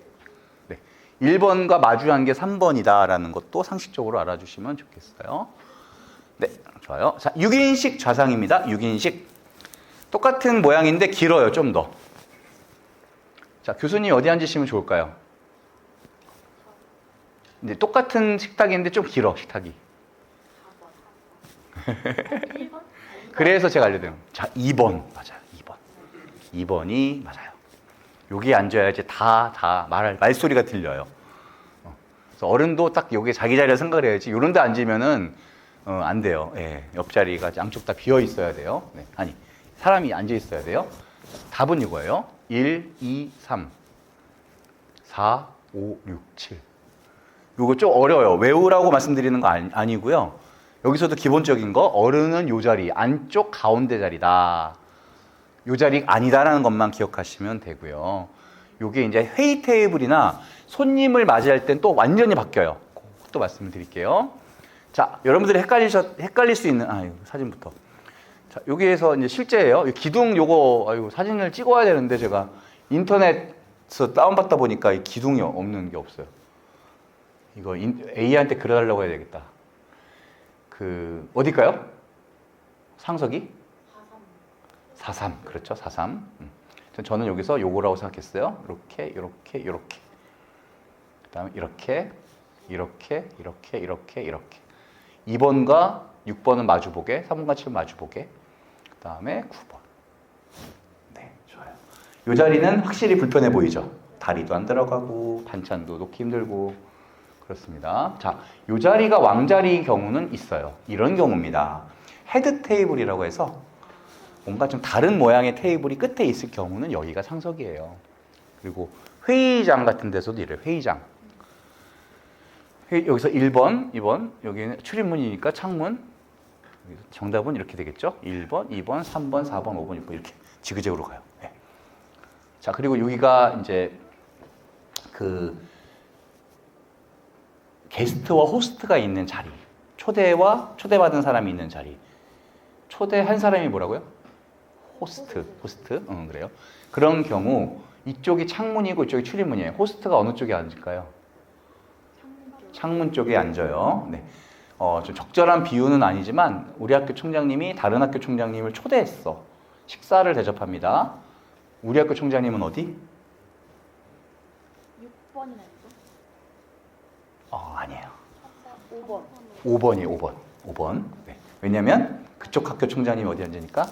네. 1번과 마주한 게 3번이다라는 것도 상식적으로 알아주시면 좋겠어요. 네, 좋아요. 자, 6인식 좌상입니다. 6인식. 똑같은 모양인데 길어요, 좀 더. 자, 교수님 어디 앉으시면 좋을까요? 이제 똑같은 식탁인데 좀 길어, 식탁이. 그래서 제가 알려드려요. 자, 2번. 맞아요, 2번. 2번이 맞아요. 여기 앉아야지 말소리가 들려요. 그래서 어른도 딱 여기 자기 자리를 생각을 해야지. 이런 데 앉으면은, 안 돼요. 예, 옆자리가 양쪽 다 비어 있어야 돼요. 네, 아니, 사람이 앉아 있어야 돼요. 답은 이거예요. 1, 2, 3, 4, 5, 6, 7. 이거 좀 어려워요. 외우라고 말씀드리는 거 아니고요. 여기서도 기본적인 거, 어른은 요 자리, 안쪽 가운데 자리다. 요 자리 아니다라는 것만 기억하시면 되고요. 요게 이제 회의 테이블이나 손님을 맞이할 땐 또 완전히 바뀌어요. 또 말씀을 드릴게요. 자, 여러분들이 헷갈릴 수 있는, 이거 사진부터. 자, 여기에서 이제 실제예요. 기둥 요거, 사진을 찍어야 되는데 제가 인터넷에서 다운받다 보니까 이 기둥이 없는 게 없어요. 이거 AI한테 그려달라고 해야 되겠다. 어딜까요? 상석이? 4.3. 그렇죠, 4.3. 저는 여기서 요거라고 생각했어요. 이렇게. 그 다음에 이렇게. 2번과 6번은 마주보게, 3번과 7번 마주보게. 그 다음에 9번. 네, 좋아요. 요 자리는 확실히 불편해 보이죠? 다리도 안 들어가고, 반찬도 놓기 힘들고. 그렇습니다. 자, 요 자리가 왕자리인 경우는 있어요. 이런 경우입니다. 헤드 테이블이라고 해서 뭔가 좀 다른 모양의 테이블이 끝에 있을 경우는 여기가 상석이에요. 그리고 회의장 같은 데서도 이래요. 회의장. 여기서 1번, 2번, 여기는 출입문이니까 창문. 정답은 이렇게 되겠죠? 1번, 2번, 3번, 4번, 5번, 6번 이렇게 지그재그로 가요. 네. 자, 그리고 여기가 이제 그 게스트와 호스트가 있는 자리. 초대와 초대받은 사람이 있는 자리. 초대한 사람이 뭐라고요? 호스트. 그래요. 그런 경우 이쪽이 창문이고 이쪽이 출입문이에요. 호스트가 어느 쪽에 앉을까요? 창문 쪽에 앉아요. 네. 좀 적절한 비유는 아니지만 우리 학교 총장님이 다른 학교 총장님을 초대했어. 식사를 대접합니다. 우리 학교 총장님은 어디? 6번이나 있어? 아니에요. 5번. 5번이에요. 5번. 네. 왜냐면 그쪽 학교 총장님이 어디 앉으니까?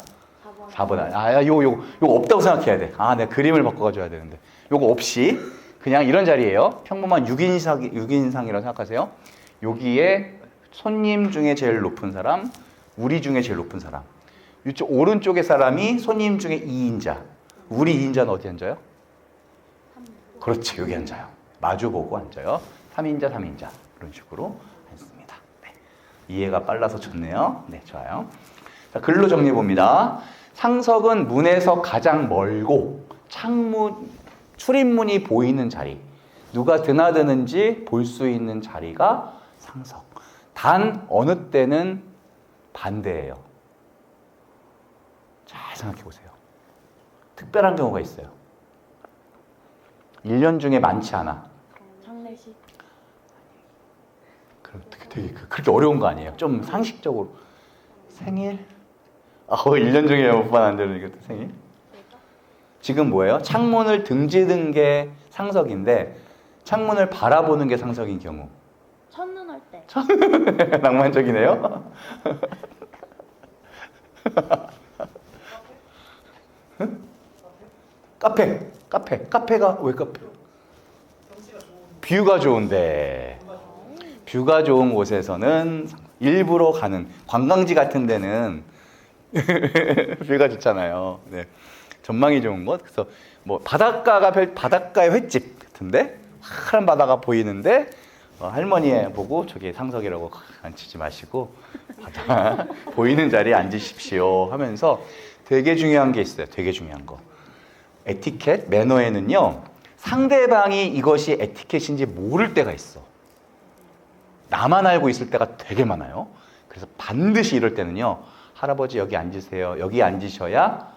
4번. 요거 없다고 생각해야 돼. 내가 그림을 바꿔가줘야 되는데. 요거 없이 그냥 이런 자리예요. 평범한 6인상이라고 생각하세요. 여기에 손님 중에 제일 높은 사람, 우리 중에 제일 높은 사람. 이쪽 오른쪽의 사람이 손님 중에 2인자. 우리 2인자는 어디 앉아요? 그렇지, 여기 앉아요. 마주보고 앉아요. 3인자, 3인자. 이런 식으로 앉습니다. 네. 이해가 빨라서 좋네요. 네, 좋아요. 자, 글로 정리해 봅니다. 상석은 문에서 가장 멀고 창문, 출입문이 보이는 자리. 누가 드나드는지 볼 수 있는 자리가 상석. 단 어느 때는 반대예요. 잘 생각해 보세요. 특별한 경우가 있어요. 1년 중에 많지 않아. 장례식. 되게 그렇게 어려운 거 아니에요. 좀 상식적으로. 생일? 1년 중에 몇 번 안 되는 게 생일? 지금 뭐예요? 창문을 등지는 게 상석인데 창문을 바라보는 게 상석인 경우. 첫눈 올 때. 낭만적이네요. 카페가 왜 카페? 뷰가 좋은데. 뷰가 좋은 곳에서는 일부러 가는 관광지 같은 데는 뷰가 좋잖아요. 네. 전망이 좋은 곳. 그래서 뭐 바닷가의 횟집 같은데 파란 바다가 보이는데 할머니 보고 저기 상석이라고 앉히지 마시고 바다 보이는 자리에 앉으십시오 하면서 되게 중요한 게 있어요. 되게 중요한 거. 에티켓, 매너에는요. 상대방이 이것이 에티켓인지 모를 때가 있어. 나만 알고 있을 때가 되게 많아요. 그래서 반드시 이럴 때는요. 할아버지 여기 앉으세요. 여기 앉으셔야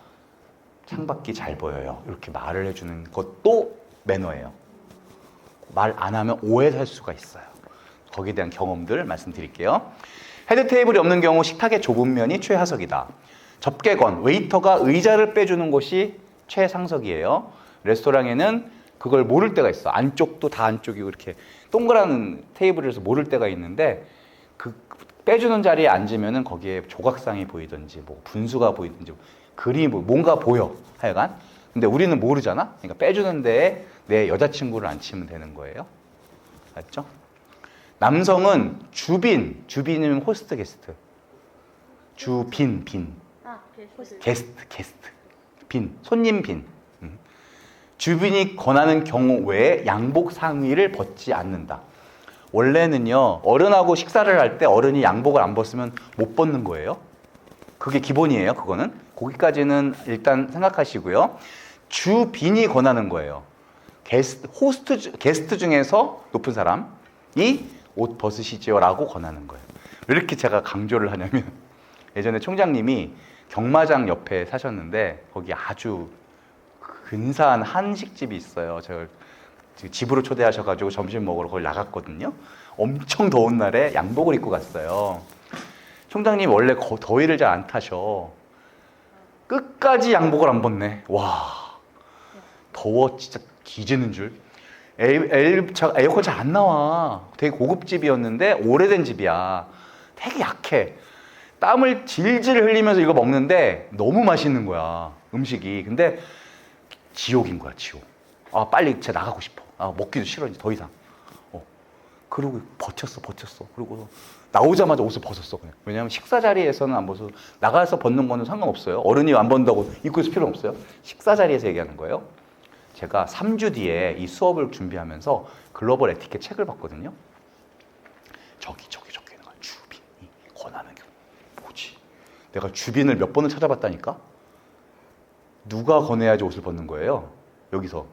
창밖이 잘 보여요. 이렇게 말을 해주는 것도 매너예요. 말 안 하면 오해 살 수가 있어요. 거기에 대한 경험들 말씀드릴게요. 헤드 테이블이 없는 경우 식탁의 좁은 면이 최하석이다. 접객원, 웨이터가 의자를 빼주는 곳이 최상석이에요. 레스토랑에는 그걸 모를 때가 있어. 안쪽도 다 안쪽이고 이렇게 동그란 테이블에서 모를 때가 있는데 그 빼주는 자리에 앉으면은 거기에 조각상이 보이든지 뭐 분수가 보이든지 그림이 뭔가 보여 하여간. 근데 우리는 모르잖아. 그러니까 빼주는 데에 내 여자친구를 앉히면 되는 거예요. 맞죠? 남성은 주빈이면 호스트 게스트. 빈. 게스트. 손님 빈. 주빈이 권하는 경우 외에 양복 상의를 벗지 않는다. 원래는요, 어른하고 식사를 할 때 어른이 양복을 안 벗으면 못 벗는 거예요. 그게 기본이에요, 그거는. 거기까지는 일단 생각하시고요. 주빈이 권하는 거예요. 게스트 중에서 높은 사람이 옷 벗으시죠 라고 권하는 거예요. 왜 이렇게 제가 강조를 하냐면 예전에 총장님이 경마장 옆에 사셨는데 거기 아주 근사한 한식집이 있어요. 제가 집으로 초대하셔가지고 점심 먹으러 거기 나갔거든요. 엄청 더운 날에 양복을 입고 갔어요. 총장님 원래 더위를 잘 안 타셔. 끝까지 양복을 안 벗네. 와, 더워 진짜 뒤지는 줄. 에어컨 잘 안 나와. 되게 고급 집이었는데 오래된 집이야. 되게 약해. 땀을 질질 흘리면서 이거 먹는데 너무 맛있는 거야, 음식이. 근데 지옥인 거야, 지옥. 빨리 제가 나가고 싶어. 먹기도 싫어, 이제 더 이상. 그리고 버텼어. 그리고 나오자마자 옷을 벗었어. 그냥. 왜냐하면 식사 자리에서는 안 벗어. 나가서 벗는 거는 상관없어요. 어른이 안 벗는다고 입고 있을 필요는 없어요. 식사 자리에서 얘기하는 거예요. 제가 3주 뒤에 이 수업을 준비하면서 글로벌 에티켓 책을 봤거든요. 저기 있는 거야. 주빈이 권하는 게 뭐지? 내가 주빈을 몇 번을 찾아봤다니까? 누가 권해야지 옷을 벗는 거예요? 여기서.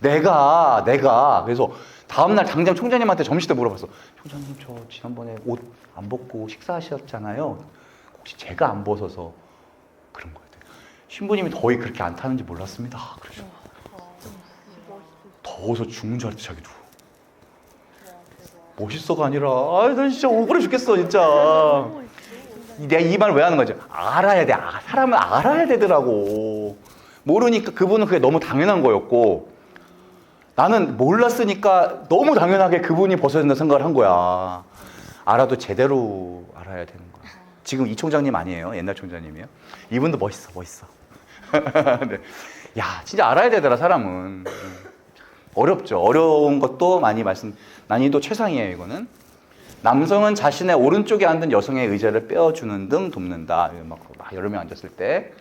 내가. 그래서 다음날 당장 총장님한테 점심 때 물어봤어. 총장님, 저 지난번에 옷 안 벗고 식사하셨잖아요. 혹시 제가 안 벗어서 그런 거예요. 신부님이 더위 그렇게 안 타는지 몰랐습니다. 그러죠. 더워서 죽는 줄 알았대, 자기도. 멋있어가 아니라, 난 진짜 억울해 죽겠어, 진짜. 내가 이 말을 왜 하는 거지? 알아야 돼. 사람은 알아야 되더라고. 모르니까 그분은 그게 너무 당연한 거였고, 나는 몰랐으니까 너무 당연하게 그분이 벗어야 된다 생각을 한 거야. 알아도 제대로 알아야 되는 거야. 지금 이 총장님 아니에요. 옛날 총장님이에요. 이분도 멋있어. 네. 야, 진짜 알아야 되더라, 사람은. 어렵죠. 어려운 것도 난이도 최상이에요, 이거는. 남성은 자신의 오른쪽에 앉은 여성의 의자를 빼어주는 등 돕는다. 막 여러 명 앉았을 때.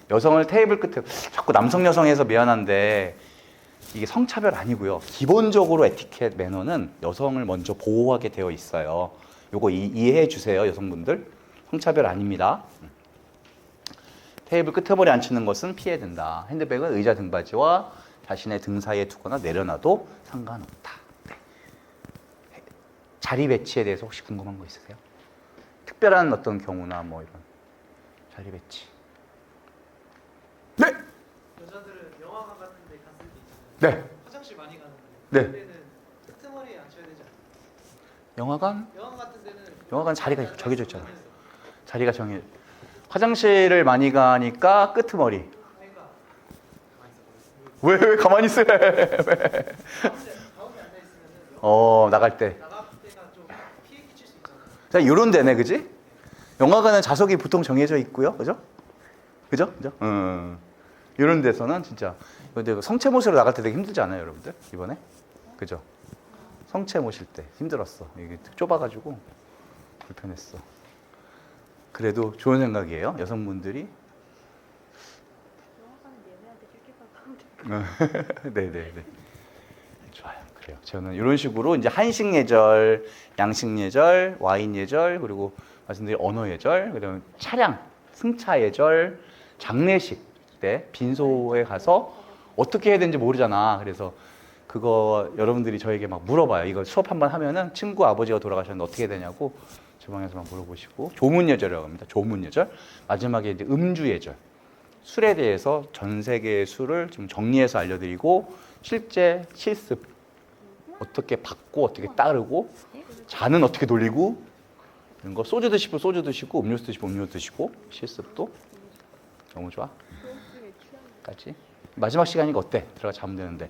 여성을 테이블 끝에, 자꾸 남성 여성에서 미안한데, 이게 성차별 아니고요. 기본적으로 에티켓 매너는 여성을 먼저 보호하게 되어 있어요. 요거 이해해 주세요, 여성분들. 성차별 아닙니다. 테이블 끝머리 앉히는 것은 피해야 된다. 핸드백은 의자 등받이와 자신의 등 사이에 두거나 내려놔도 상관없다. 네. 자리 배치에 대해서 혹시 궁금한 거 있으세요? 특별한 어떤 경우나 뭐 이런 자리 배치. 네. 여자들은 영화관 같은 데 갔을 때 있잖아요. 네. 화장실 많이 가는데 네. 그때는 끄트머리에 앉혀야 되지 않아요? 영화관 같은 데는 자리가 정해져 있잖아. 자리가 정해. 화장실을 많이 가니까 끄트머리. 그러니까 왜 가만히 있어? 가운데 앉아 있으면은 나갈 때. 나갈 때가 좀 피해 끼칠 수 있잖아요. 자, 이런 데네, 그지? 영화관은 좌석이 보통 정해져 있고요, 그죠? 그죠? 이런 데서는 진짜. 근데 성체 모시러 나갈 때 되게 힘들지 않아요, 여러분들? 이번에? 그죠? 성체 모실 때 힘들었어. 이게 좁아가지고 불편했어. 그래도 좋은 생각이에요, 여성분들이. 영화관은 얘네한테 이렇게 가까운데. 네네네. 좋아요. 그래요. 저는 이런 식으로 이제 한식 예절, 양식 예절, 와인 예절, 그리고 말씀드린 언어 예절, 그다음에 차량, 승차 예절, 장례식 때 빈소에 가서 어떻게 해야 되는지 모르잖아. 그래서 그거 여러분들이 저에게 막 물어봐요. 이거 수업 한번 하면은 친구 아버지가 돌아가셨는데 어떻게 해야 되냐고 주방에서 막 물어보시고. 조문 예절이라고 합니다. 조문 예절. 마지막에 이제 음주 예절. 술에 대해서 전 세계의 술을 좀 정리해서 알려드리고 실제 실습 어떻게 받고 어떻게 따르고 잔은 어떻게 돌리고 이런 거. 소주 드시고 소주 드시고 음료수 드시고 음료수 드시고 실습도 너무 좋아. 까지 마지막 시간이니까 어때? 들어가 자면 되는데.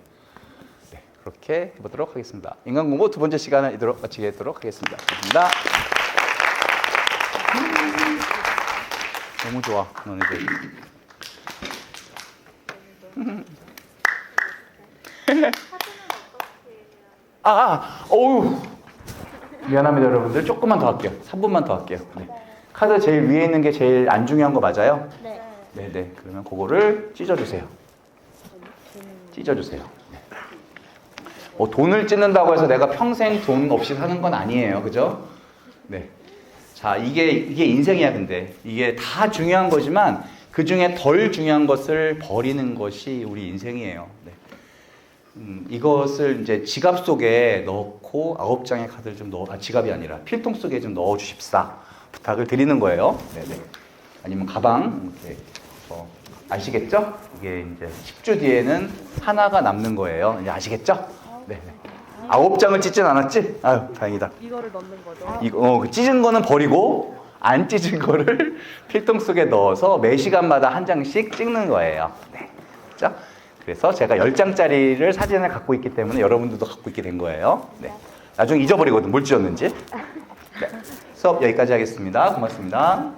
네, 그렇게 해보도록 하겠습니다. 인간공부 두 번째 시간을 이대로 마치도록 하겠습니다. 감사합니다. 너무 좋아, 너네들. 어우. 미안합니다, 여러분들. 조금만 더 할게요. 3분만 더 할게요. 네. 카드 제일 위에 있는 게 제일 안 중요한 거 맞아요? 네. 네네. 그러면 그거를 찢어주세요. 찢어주세요. 네. 돈을 찢는다고 해서 내가 평생 돈 없이 사는 건 아니에요. 그죠? 네. 자, 이게 인생이야, 근데. 이게 다 중요한 거지만 그 중에 덜 중요한 것을 버리는 것이 우리 인생이에요. 네. 이것을 이제 지갑 속에 넣고 9장의 카드를 좀 지갑이 아니라 필통 속에 좀 넣어 주십사 부탁을 드리는 거예요. 네네. 아니면 가방 이렇게 아시겠죠? 이게 이제 10주 뒤에는 하나가 남는 거예요. 이제 아시겠죠? 네네. 9장을 찢진 않았지? 아유, 다행이다. 이거를 넣는 거죠? 이거 찢은 거는 버리고 안 찢은 거를 필통 속에 넣어서 매 시간마다 한 장씩 찍는 거예요. 네. 그렇죠? 그래서 제가 10장짜리를 사진을 갖고 있기 때문에 여러분들도 갖고 있게 된 거예요. 네. 나중에 잊어버리거든, 뭘 찢었는지. 네. 수업 여기까지 하겠습니다. 고맙습니다.